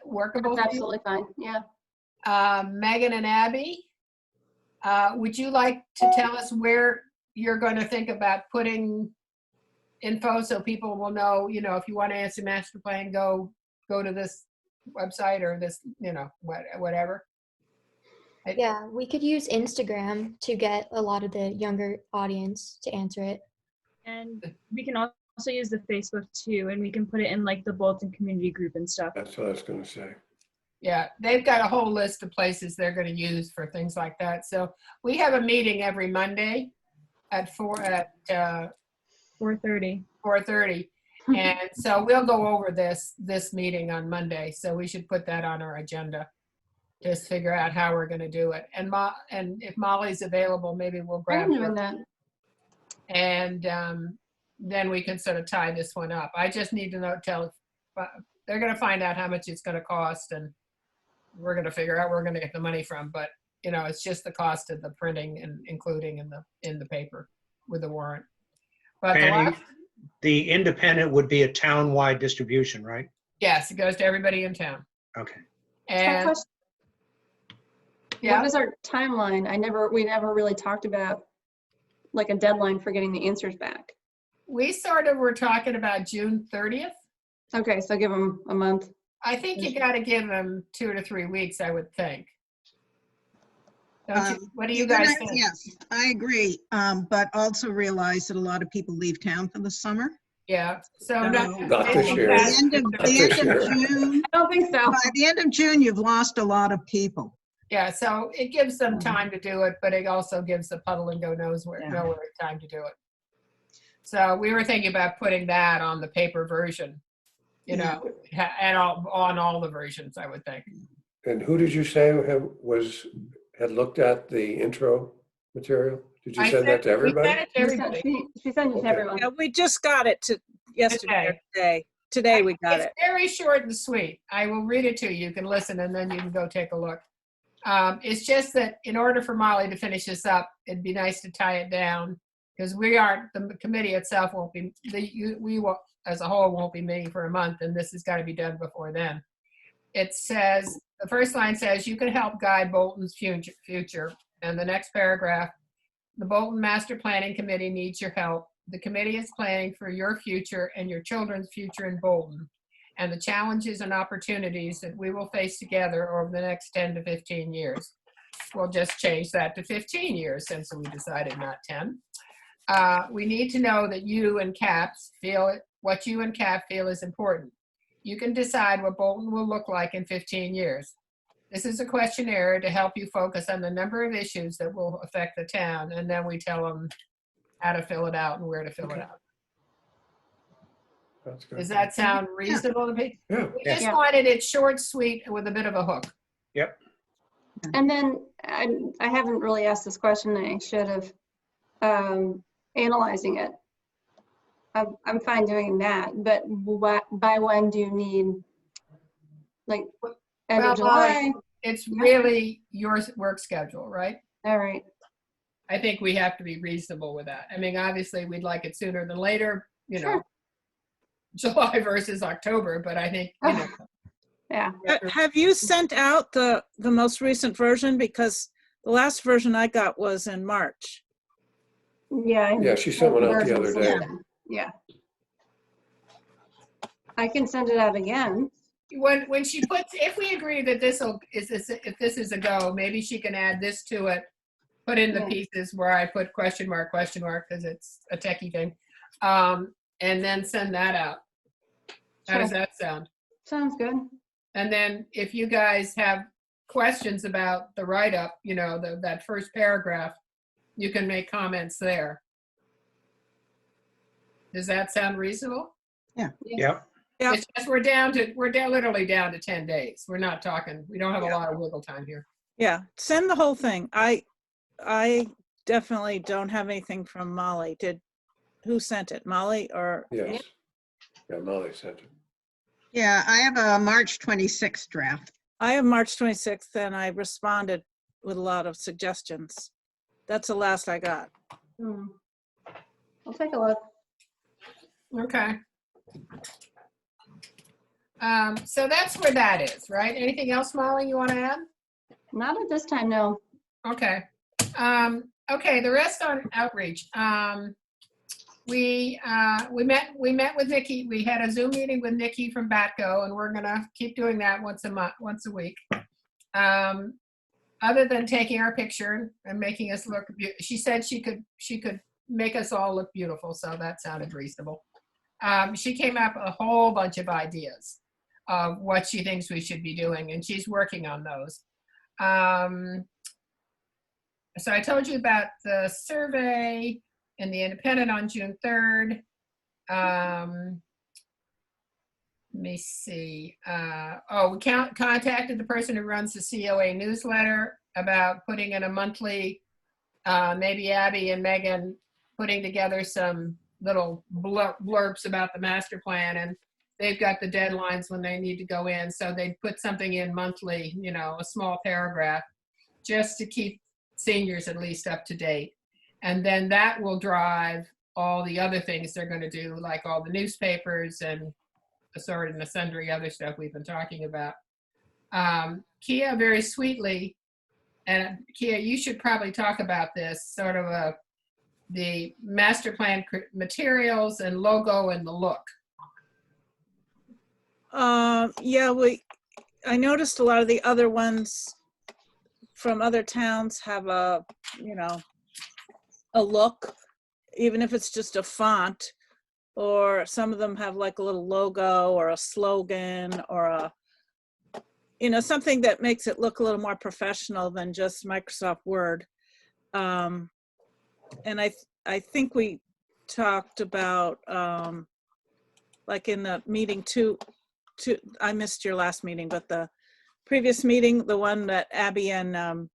workable? That's for you? absolutely fine. Yeah. Megan and Abby, would you like to tell us where you're going to think about putting info so people will know, if you want to answer master plan, go to this website or this, whatever. Yeah, we could use Instagram to get a lot of the younger audience to answer it. And we can also use the Facebook too, and we can put it in like the Bolton community group and stuff. That's what I was going to say. Yeah, they've got a whole list of places they're going to use for things like that. So we have a meeting every Monday at 4:30. 4:30. And so we'll go over this meeting on Monday. So we should put that on our agenda. Just figure out how we're going to do it. And if Molly's available, maybe we'll grab I'm doing her. that. And then we can sort of tie this one up. I just need to know, they're going to find out how much it's going to cost, and we're going to figure out where we're going to get the money from. But it's just the cost of the printing and including in the paper with the warrant. But Penny, the independent would be a town-wide distribution, right? yes, it goes to everybody in town. Okay. And What is our timeline? We never really talked about like a deadline for getting the answers back. we sort of were talking about June 30th. Okay, so give them a month. I think you got to give them 2 to 3 weeks, I would think. Don't you? What do you guys think? Yes, I agree. But also realize that a lot of people leave town for the summer. Yeah. So Not this year. The end of June, I don't think so. by the end of June, you've lost a lot of people. Yeah, so it gives them time to do it, but it also gives the puddle and go nowhere time to do it. So we were thinking about putting that on the paper version, and on all the versions, I would think. And who did you say had looked at the intro material? Did you send that to everybody? We sent it to everybody. She sent it to everyone. Yeah, we just got it yesterday or today. Today we got it. It's very short and sweet. I will read it to you. You can listen, and then you can go take a look. It's just that in order for Molly to finish this up, it'd be nice to tie it down, because the committee itself won't be, we will, as a whole, won't be meeting for a month, and this has got to be done before then. It says, the first line says, you can help guide Bolton's future. And the next paragraph, the Bolton Master Planning Committee needs your help. The committee is planning for your future and your children's future in Bolton, and the challenges and opportunities that we will face together over the next 10 to 15 years. We'll just change that to 15 years since we decided not 10. We need to know that you and CAPS feel what you and CAP feel is important. You can decide what Bolton will look like in 15 years. This is a questionnaire to help you focus on the number of issues that will affect the town, and then we tell them how to fill it out and where to fill it out. That's good. Does that sound reasonable to me? Yeah. We just wanted it short, sweet, with a bit of a hook. Yep. And then I haven't really asked this question. I should have. Analyzing it. I'm fine doing that, but by when do you need, like, end of July? It's really your work schedule, right? All right. I think we have to be reasonable with that. I mean, obviously, we'd like it sooner than later, Sure. July versus October, but I think, Yeah. Have you sent out the most recent version? Because the last version I got was in March. Yeah. Yeah, she sent one out the other day. Yeah. I can send it out again. when she puts, if we agree that if this is a go, maybe she can add this to it, put in the pieces where I put question mark, because it's a techie thing, and then send that out. How does that sound? Sounds good. And then if you guys have questions about the write-up, that first paragraph, you can make comments there. Does that sound reasonable? Yep. Yep. It's just we're literally down to 10 days. We're not talking, we don't have a lot of wiggle time here. Yeah, send the whole thing. I definitely don't have anything from Molly. Who sent it? Molly or? Yes. Yeah, Molly sent it. Yeah, I have a March 26th draft. I have March 26th and I responded with a lot of suggestions. That's the last I got. I'll take a look. Okay. So that's where that is, right? Anything else, Molly, you want to add? Not at this time, no. Okay. Okay, the rest on outreach. We met with Nikki. We had a Zoom meeting with Nikki from Batco, and we're gonna keep doing that once a week. Other than taking our picture and making us look, she said she could make us all look beautiful, so that sounded reasonable. She came up with a whole bunch of ideas of what she thinks we should be doing, and she's working on those. So I told you about the survey and the Independent on June 3rd. Let me see. We contacted the person who runs the COA newsletter about putting in a monthly, maybe Abby and Megan putting together some little blurbs about the master plan, and they've got the deadlines when they need to go in. So they put something in monthly, a small paragraph, just to keep seniors at least up to date. And then that will drive all the other things they're going to do, like all the newspapers and assorted and sundry other stuff we've been talking about. Kia very sweetly, and Kia, you should probably talk about this, sort of the master plan materials and logo and the look. Yeah, I noticed a lot of the other ones from other towns have a look, even if it's just a font, or some of them have like a little logo or a slogan or something that makes it look a little more professional than just Microsoft Word. And I think we talked about, like in the meeting I missed your last meeting, but the previous meeting, the one that Abby and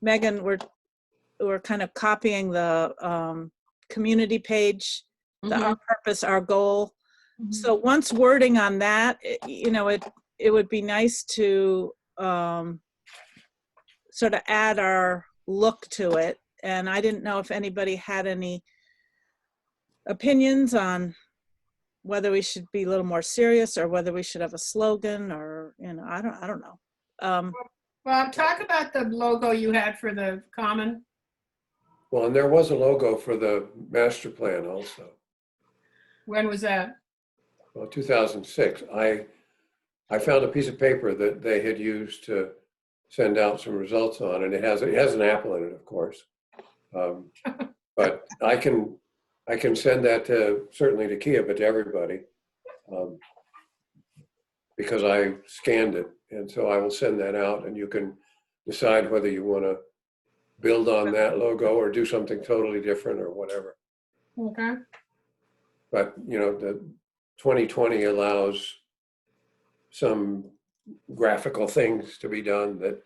Megan were kind of copying the community page, our purpose, our goal. So once wording on that, it would be nice to sort of add our look to it. And I didn't know if anybody had any opinions on whether we should be a little more serious or whether we should have a slogan, or I don't know. Bob, talk about the logo you had for the common. Well, and there was a logo for the master plan also. When was that? Well, 2006. I found a piece of paper that they had used to send out some results on, and it has an apple in it, of course. But I can send that certainly to Kia, but to everybody, because I scanned it, and so I will send that out, and you can decide whether you want to build on that logo or do something totally different or whatever. Okay. But the 2020 allows some graphical things to be done that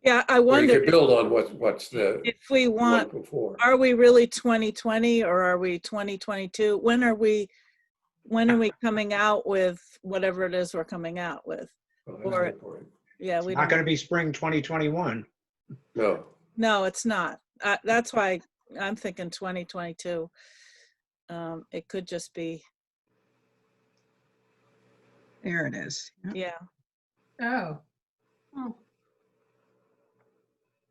Yeah, I you wonder could build on what's the if we want, one before. are we really 2020 or are we 2022? When are we coming out with whatever it is we're coming out with? Well, that's a good point. Yeah, we Not don't. going to be spring 2021. No, it's not. That's why I'm thinking 2022. It could just be. There it is. Yeah. Oh.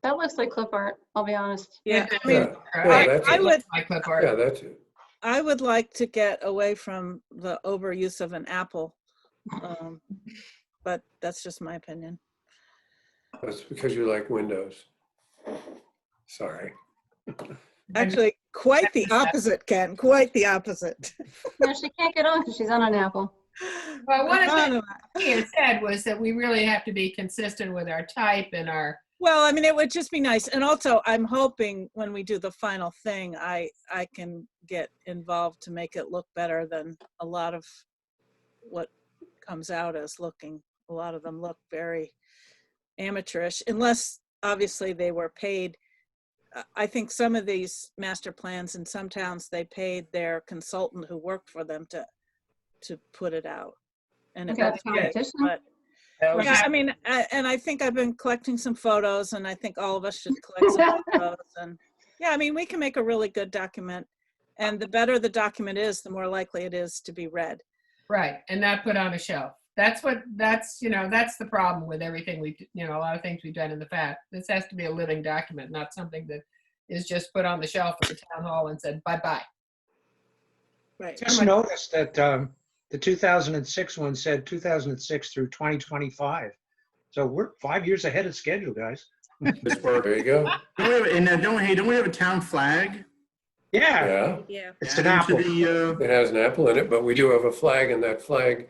That looks like clip art, I'll be honest. Yeah. Yeah, I mean, that's I it. would. my clip art. Yeah, that's it. I would like to get away from the overuse of an apple, but that's just my opinion. That's because you like Windows. Sorry. Actually, quite the opposite, Ken. Quite the opposite. No, she can't get on because she's on an apple. Well, one of the things he had said was that we really have to be consistent with our type and our Well, I mean, it would just be nice. And also, I'm hoping when we do the final thing, I can get involved to make it look better than a lot of what comes out as looking. A lot of them look very amateurish, unless obviously they were paid. I think some of these master plans in some towns, they paid their consultant who worked for them to put it out. And it Okay, was great, competition. but That was yeah, I mean, and I think I've been collecting some photos, and I think all of us should collect some photos. And yeah, I mean, we can make a really good document, and the better the document is, the more likely it is to be read. right, and not put on a shelf. That's the problem with everything a lot of things we've done in the past. This has to be a living document, not something that is just put on the shelf at the town hall and said, bye-bye. Right. Just noticed that the 2006 one said 2006 through 2025. So we're 5 years ahead of schedule, guys. There you go. Don't we have a town flag? Yeah, Yeah, Yeah. it's an Add apple. into the, it has an apple in it, but we do have a flag, and that flag,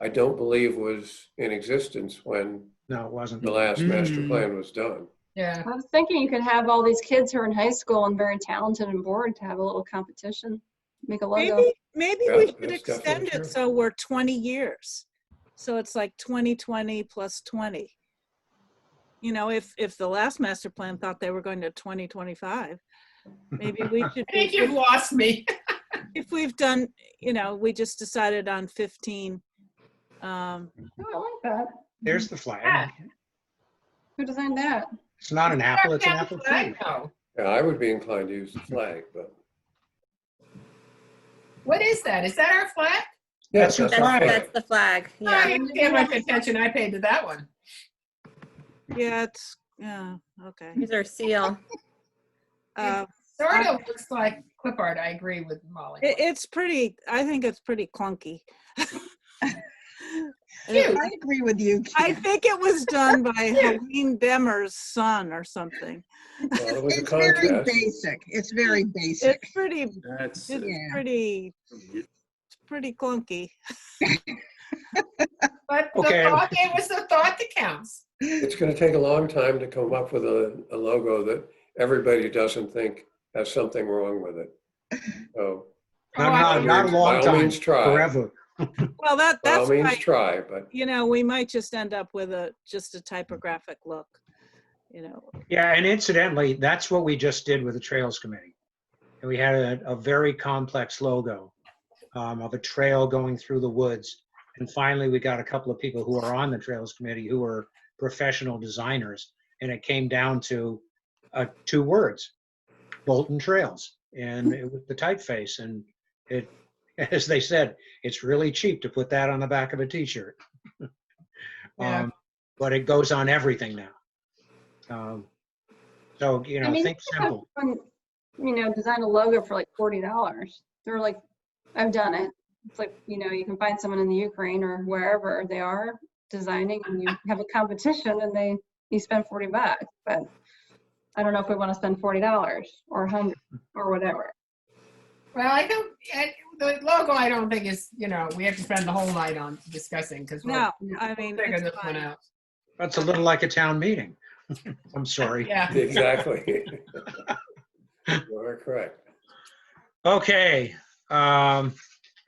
I don't believe, was in existence when No, it wasn't. the last master Hmm. plan was done. Yeah. I was thinking you could have all these kids who are in high school and very talented and bored to have a little competition, make a logo. Maybe Yeah, we should that's extend definitely it true. so we're 20 years. So it's like 2020 plus 20. You know, if the last master plan thought they were going to 2025, maybe we should I think be, you've lost me. if we've done, we just decided on 15. Oh, I like that. There's the flag. Yeah. Who designed that? It's not an apple, it's an apple tree. No. Yeah, I would be inclined to use the flag, but. What is that? Is that our flag? That's Yes, your flag. That's the flag. I Yeah. didn't pay much attention. I paid to that one. Yeah, okay. Here's our seal. Sort of looks like clip art. I agree with Molly. It's pretty, I think it's pretty clunky. Cute. I agree with you, I Kim. think it was done by Helene Demmer's son or something. Well, it was a It's very contest. basic. It's very basic. It's pretty, that's, it's Yeah. pretty clunky. But Okay. it was the thought that counts. It's going to take a long time to come up with a logo that everybody doesn't think has something wrong with it. So Not a by long all time, means try. forever. Well, By all that's means why, try, but we might just end up with just a typographic look, Yeah, and incidentally, that's what we just did with the Trails Committee. And we had a very complex logo of a trail going through the woods. And finally, we got a couple of people who are on the Trails Committee who are professional designers. And it came down to 2 words, Bolton Trails. And it was the typeface. And it, as they said, it's really cheap to put that on the back of a t-shirt. Yeah. But it goes on everything now. So, I mean, think simple. Design a logo for like $40. They're like, I've done it. It's like, you can find someone in the Ukraine or wherever they are designing, and you have a competition, and you spend $40. But I don't know if we want to spend $40 or $100 or whatever. Well, I don't. The logo, I don't think is. We have to spend the whole night on discussing because No, I mean, figure it's this one fine. out. That's a little like a town meeting. I'm sorry. Yeah. exactly. You are correct. Okay. Are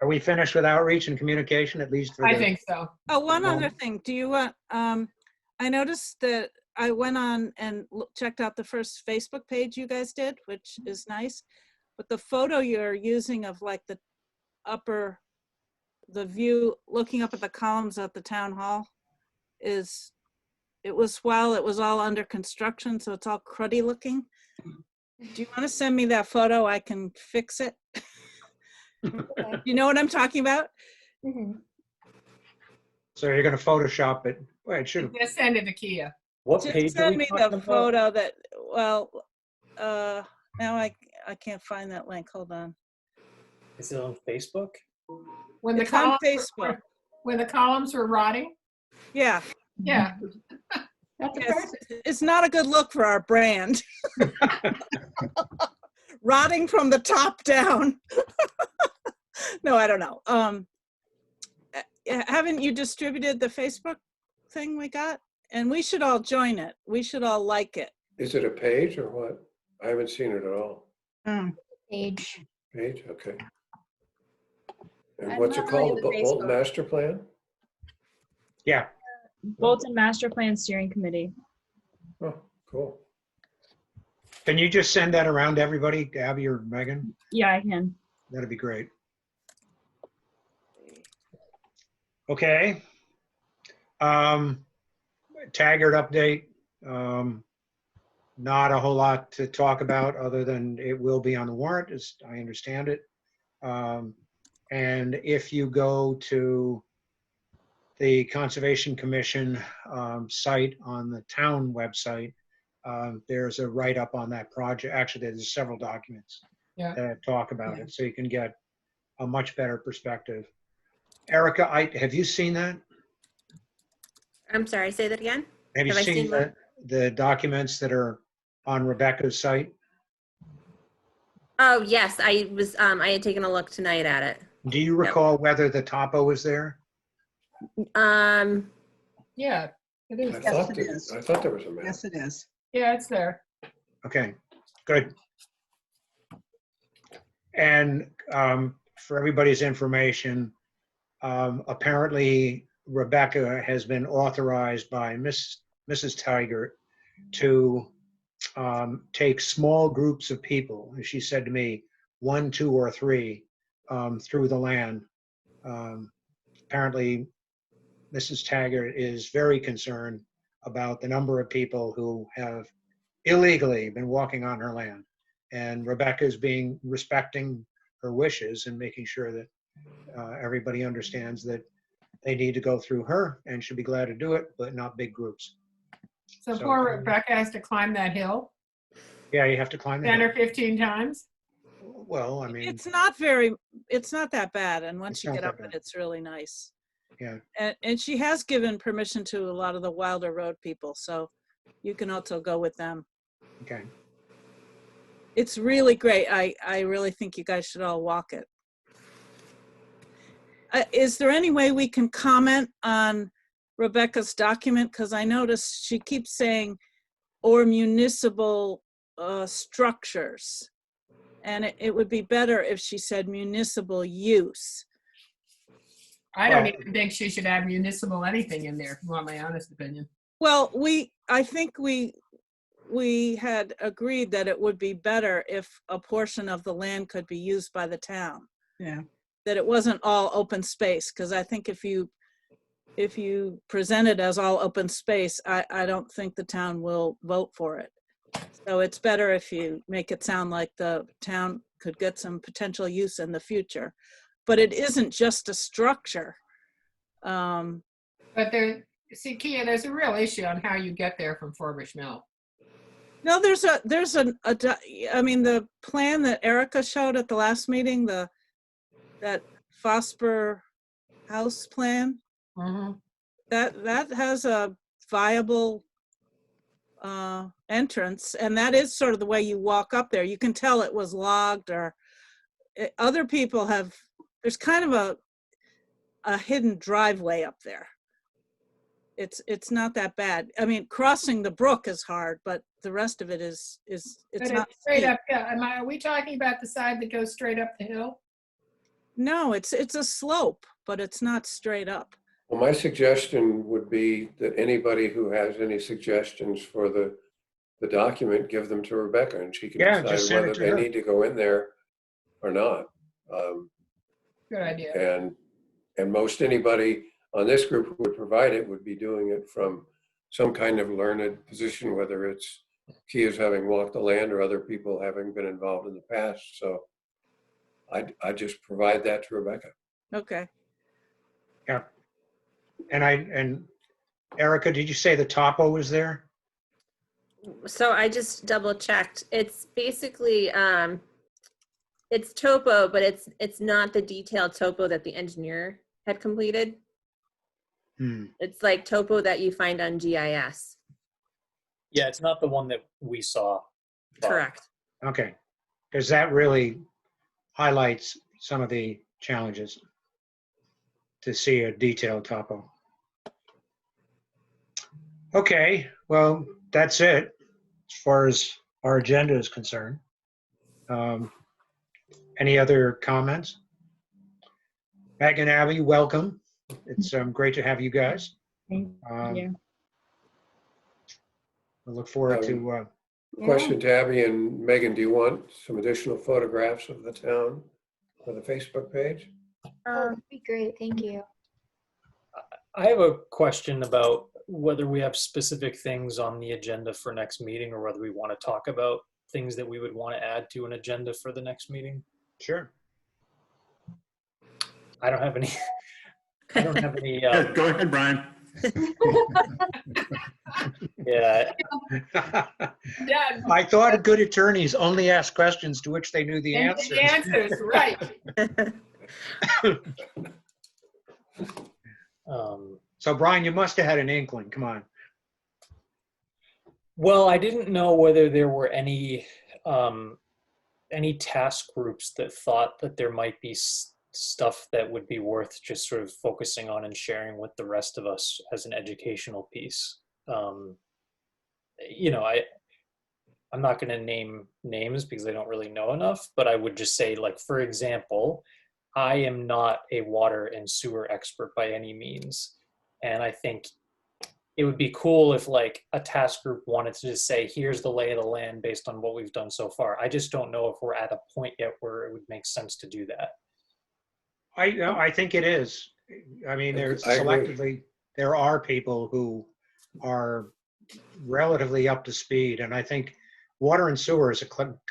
we finished with outreach and communication, at least for I the? think so. Oh, one Well- other thing. Do you want, I noticed that I went on and checked out the first Facebook page you guys did, which is nice. But the photo you're using of like the view, looking up at the columns at the town hall it was while it was all under construction, so it's all cruddy looking. Do you want to send me that photo? I can fix it. You know what I'm talking about? Mhm. So you're going to Photoshop it. Well, it should. Just send it to Kia. What Just page are send we me talking the about? photo that, now I can't find that link. Hold on. Is it on Facebook? When the It's on columns Facebook. when the columns were rotting. Yeah. Yeah. That's Yes, it's not a good look for our brand. Rotting from the top down. No, I don't know. Haven't you distributed the Facebook thing we got? And we should all join it. We should all like it. Is it a page or what? I haven't seen it at all. Page. Page, okay. And I'm what's it not really called? into The Bolton Facebook. Master Plan? Yeah, Bolton Master Plan Steering Committee. Oh, cool. can you just send that around to everybody, Abby or Megan? Yeah, I can. That'd be great. Okay. Taggart update. Not a whole lot to talk about other than it will be on the warrant, as I understand it. And if you go to the Conservation Commission site on the town website, there's a write-up on that project. Actually, there's several documents Yeah. that talk about it, so you can get a much better perspective. Erica, have you seen that? I'm sorry, say that again? Have you Have I seen seen what? the documents that are on Rebecca's site? Oh, yes, I had taken a look tonight at it. Do you recall whether the topo was there? Yeah, it is. I thought there was a map. Yes, it is. Yeah, it's there. Okay, good. And for everybody's information, apparently Rebecca has been authorized by Mrs. Taggart to take small groups of people, as she said to me, 1, 2, or 3 through the land. Apparently, Mrs. Taggart is very concerned about the number of people who have illegally been walking on her land. And Rebecca is respecting her wishes and making sure that everybody understands that they need to go through her and should be glad to do it, but not big groups. So poor Rebecca has to climb that hill Yeah, you have to climb the 10 hill. or 15 times. Well, I mean, It's not that bad. And once It's you not get that up it, bad. it's really nice. yeah, And she has given permission to a lot of the Wilder Road people, so you can also go with them. okay. It's really great. I really think you guys should all walk it. Is there any way we can comment on Rebecca's document? Because I noticed she keeps saying, or municipal structures. And it would be better if she said municipal use. I don't even think she should have municipal anything in there, if you want my honest opinion. Well, I think we had agreed that it would be better if a portion of the land could be used by the town. Yeah. That it wasn't all open space, because I think if you present it as all open space, I don't think the town will vote for it. So it's better if you make it sound like the town could get some potential use in the future. But it isn't just a structure. But Kia, there's a real issue on how you get there from Forbush Mill. No, I mean, the plan that Erica showed at the last meeting, that Fosper house plan, that has a viable entrance, and that is sort of the way you walk up there. You can tell it was logged, or other people have, there's kind of a hidden driveway up there. It's not that bad. I mean, crossing the brook is hard, but the rest of it it's not straight steep. up. Are we talking about the side that goes straight up the hill? No, it's a slope, but it's not straight up. Well, my suggestion would be that anybody who has any suggestions for the document, give them to Rebecca, and she can Yeah, just decide send it whether to they her. need to go in there or not. Good idea. And most anybody on this group who would provide it would be doing it from some kind of learned position, whether it's Kia's having walked the land or other people having been involved in the past. So I just provide that to Rebecca. Okay. Yeah. And Erica, did you say the topo was there? So I just double checked. It's basically, it's topo, but it's not the detailed topo that the engineer had completed. It's like topo that you find on GIS. Yeah, it's not the one that we saw. Bob. Correct. Okay, because that really highlights some of the challenges to see a detailed topo. Okay, well, that's it as far as our agenda is concerned. Any other comments? Meg and Abby, welcome. It's great to have you guys. Thank Um, you. I look forward to, Yeah. Question to Abby and Megan, do you want some additional photographs of the town for the Facebook page? Oh, that'd be great. Thank you. I have a question about whether we have specific things on the agenda for next meeting or whether we want to talk about things that we would want to add to an agenda for the next meeting. sure. I don't have any. I don't have any. Yeah, go ahead, Brian. Yeah. Yeah, I thought good attorneys only asked questions to which they knew the and answers. the answers, right. So Brian, you must have had an inkling. Come on. Well, I didn't know whether there were any task groups that thought that there might be stuff that would be worth just sort of focusing on and sharing with the rest of us as an educational piece. You know, I'm not going to name names because I don't really know enough, but I would just say, like, for example, I am not a water and sewer expert by any means. And I think it would be cool if, like, a task group wanted to just say, here's the lay of the land based on what we've done so far. I just don't know if we're at a point yet where it would make sense to do that. I think it is. I mean, there's I agree. selectively, there are people who are relatively up to speed. And I think water and sewer is,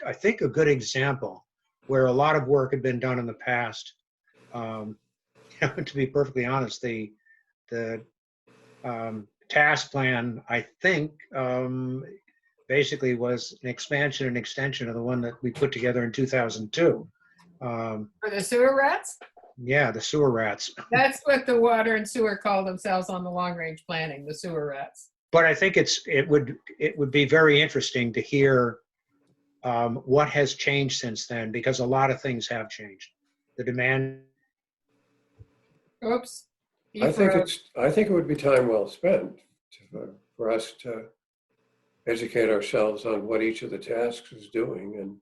I think, a good example where a lot of work had been done in the past. To be perfectly honest, the task plan, I think, basically was an expansion and extension of the one that we put together in 2002. For the sewer rats? Yeah, the sewer rats. That's what the water and sewer call themselves on the long range planning, the sewer rats. But I think it would be very interesting to hear what has changed since then, because a lot of things have changed. The demand. Oops. I think it would be time well spent for us to educate ourselves on what each of the tasks is doing, and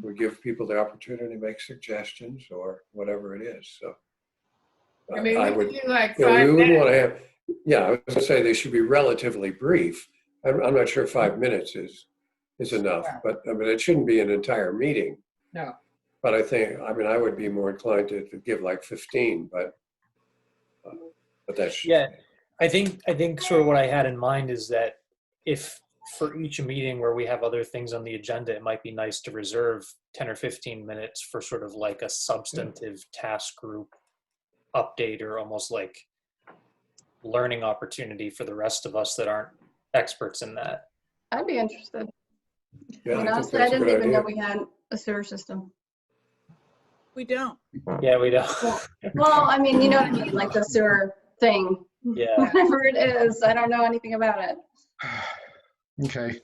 we give people the opportunity to make suggestions or whatever it is. So I mean, we could do like you know, 5 we wouldn't want minutes. to have, yeah, I was going to say they should be relatively brief. I'm not sure 5 minutes is enough, Yeah. but I mean, it shouldn't be an entire meeting. No. But I would be more inclined to give like 15, but that's. Yeah, I think sort of what I had in mind is that if for each meeting where we have other things on the agenda, it might be nice to reserve 10 or 15 minutes for sort of like a substantive task group update, or almost like learning opportunity for the rest of us that aren't experts in that. I'd be interested. Yeah, I mean, I think honestly, I that's a didn't good even know idea. we had a sewer system. We don't. Yeah, we don't. Well, I mean, you know what I mean, like the sewer thing, Yeah. whatever it is. I don't know anything about it. Okay.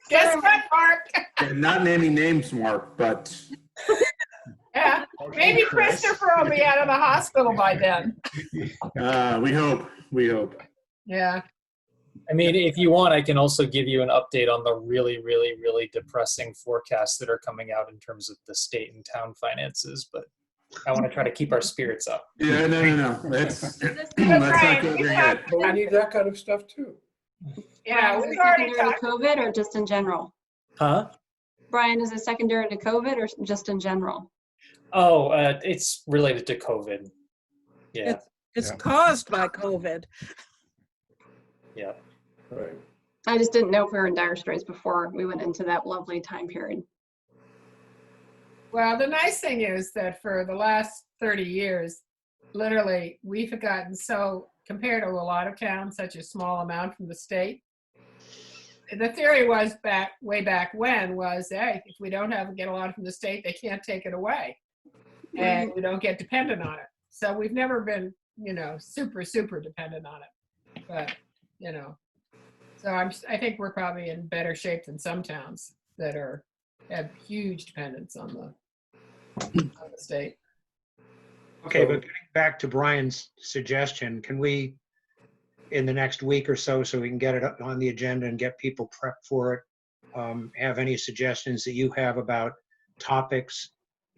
Guess what, Mark? Not naming names, Mark, but Yeah, maybe Chris. Christopher will be out of the hospital by then. we hope. Yeah. I mean, if you want, I can also give you an update on the really, really, really depressing forecasts that are coming out in terms of the state and town finances, but I want to try to keep our spirits up. Yeah, no. Let's But not Brian, go we there have- yet. But we need that kind of stuff too. Yeah, Brian, is we've it already secondary talked. to COVID or just in general? Huh? Brian, is it secondary to COVID or just in general? Oh, it's related to COVID. Yeah, It's Yeah. caused by COVID. yeah. Right. I just didn't know if we were in dire straits before we went into that lovely time period. Well, the nice thing is that for the last 30 years, literally, we've gotten so, compared to a lot of towns, such a small amount from the state. The theory was way back when was, hey, if we don't get a lot from the state, they can't take it away. And we don't get dependent on it. So we've never been, super, super dependent on it. But, so I think we're probably in better shape than some towns that have huge dependence on the state. Okay, but getting back to Brian's suggestion, can we in the next week or so we can get it up on the agenda and get people prepped for it. Have any suggestions that you have about topics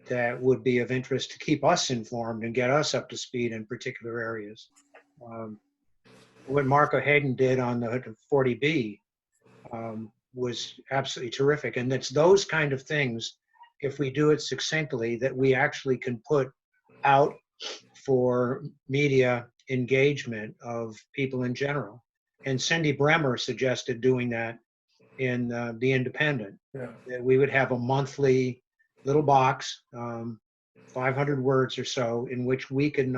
that would be of interest to keep us informed and get us up to speed in particular areas. What Marco Hayden did on the 40B was absolutely terrific. And it's those kind of things, if we do it succinctly, that we actually can put out for media engagement of people in general. And Cindy Bremer suggested doing that in The Independent. Yeah. That we would have a monthly little box, 500 words or so, in which we can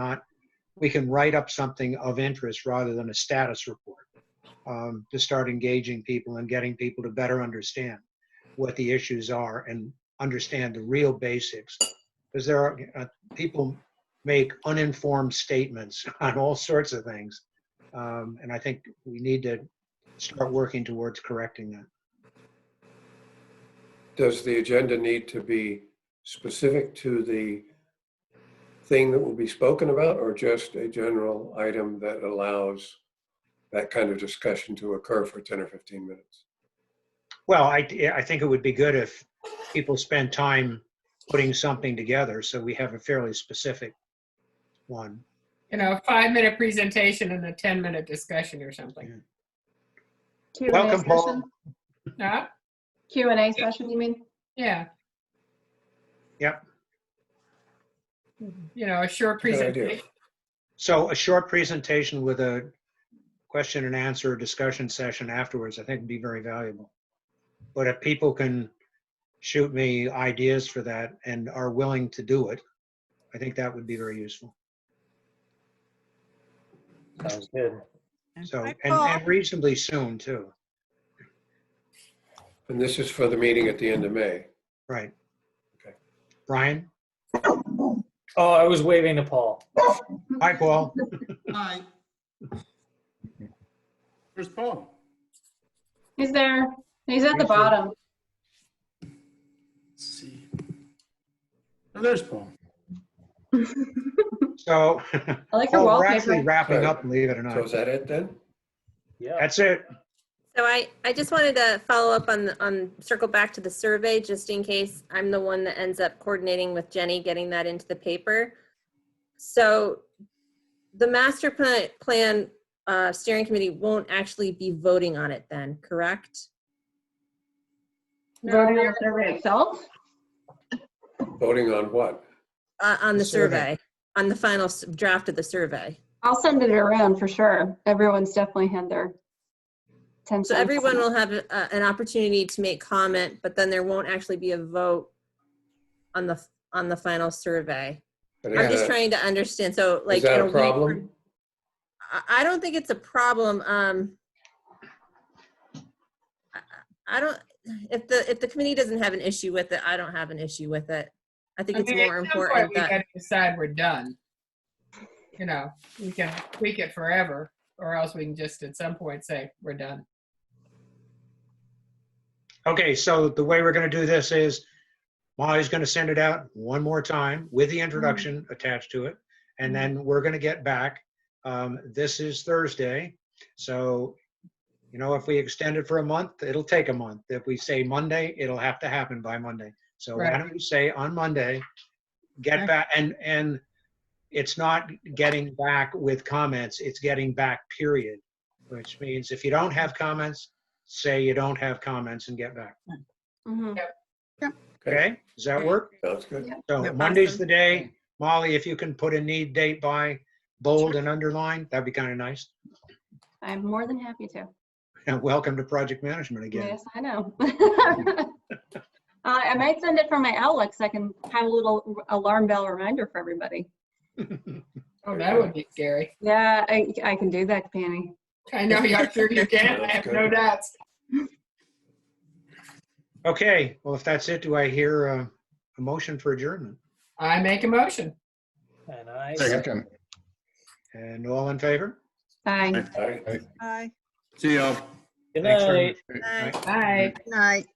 write up something of interest rather than a status report, to start engaging people and getting people to better understand what the issues are and understand the real basics. Because there are people make uninformed statements on all sorts of things. And I think we need to start working towards correcting that. Does the agenda need to be specific to the thing that will be spoken about, or just a general item that allows that kind of discussion to occur for 10 or 15 minutes? Well, I think it would be good if people spend time putting something together so we have a fairly specific one. You know, a 5-minute presentation and a 10-minute discussion or something. Q&A Welcome, session? Paul. Huh? Q&A session, you mean? Yeah. Yep. You know, a short Good idea. presentation. So a short presentation with a question and answer discussion session afterwards, I think would be very valuable. But if people can shoot me ideas for that and are willing to do it, I think that would be very useful. Sounds good. So, Hi, Paul. and reasonably soon too. And this is for the meeting at the end of May. Right. Okay. Brian? Oh, I was waving to Paul. Hi, Paul. Hi. Where's Paul? He's there. He's at the bottom. Let's see. Oh, there's Paul. So, I like your Paul, we're actually wallpaper. wrapping up, believe it or So not. is that it then? Yeah. That's it. So I just wanted to follow up on circle back to the survey, just in case I'm the one that ends up coordinating with Jenny, getting that into the paper. So the master plan steering committee won't actually be voting on it then, correct? Voting on the survey itself? Voting on what? On the The survey. survey, on the final draft of the survey. I'll send it around for sure. Everyone's definitely had their 10 So cents. everyone will have an opportunity to make comment, but then there won't actually be a vote on the final survey. But I'm is just that- trying to understand. So like, Is that in a week problem? from- I don't think it's a problem. I don't, if the committee doesn't have an issue with it, I don't have an issue with it. I think it's more at some important point we that, gotta decide we're done. You know, we can tweak it forever, or else we can just at some point say we're done. Okay, so the way we're going to do this is Molly's going to send it out one more time with the introduction attached to it. And then we're going to get back. This is Thursday. So, you know, if we extend it for a month, it'll take a month. If we say Monday, it'll have to happen by Monday. So why Right. don't we say on Monday, get back, and it's not getting back with comments, it's getting back period, which means if you don't have comments, say you don't have comments and get back. Mhm. Okay, does that work? Sounds good. So Yep. Monday's Awesome. the day. Molly, if you can put a need date by, bold and underline, that'd be kind of nice. I'm more than happy to. And welcome to project management again. Yes, I know. I might send it from my Outlook so I can have a little alarm bell reminder for everybody. Oh, that would be scary. Yeah, I can do that, Penny. I know, I'm sure you can. I have no doubts. Okay, well, if that's it, do I hear a motion for adjournment? I make a motion. And I. Second. And all in favor? Bye. All right. Bye. See y'all. Good Thanks very night. much. Bye. Bye. Night.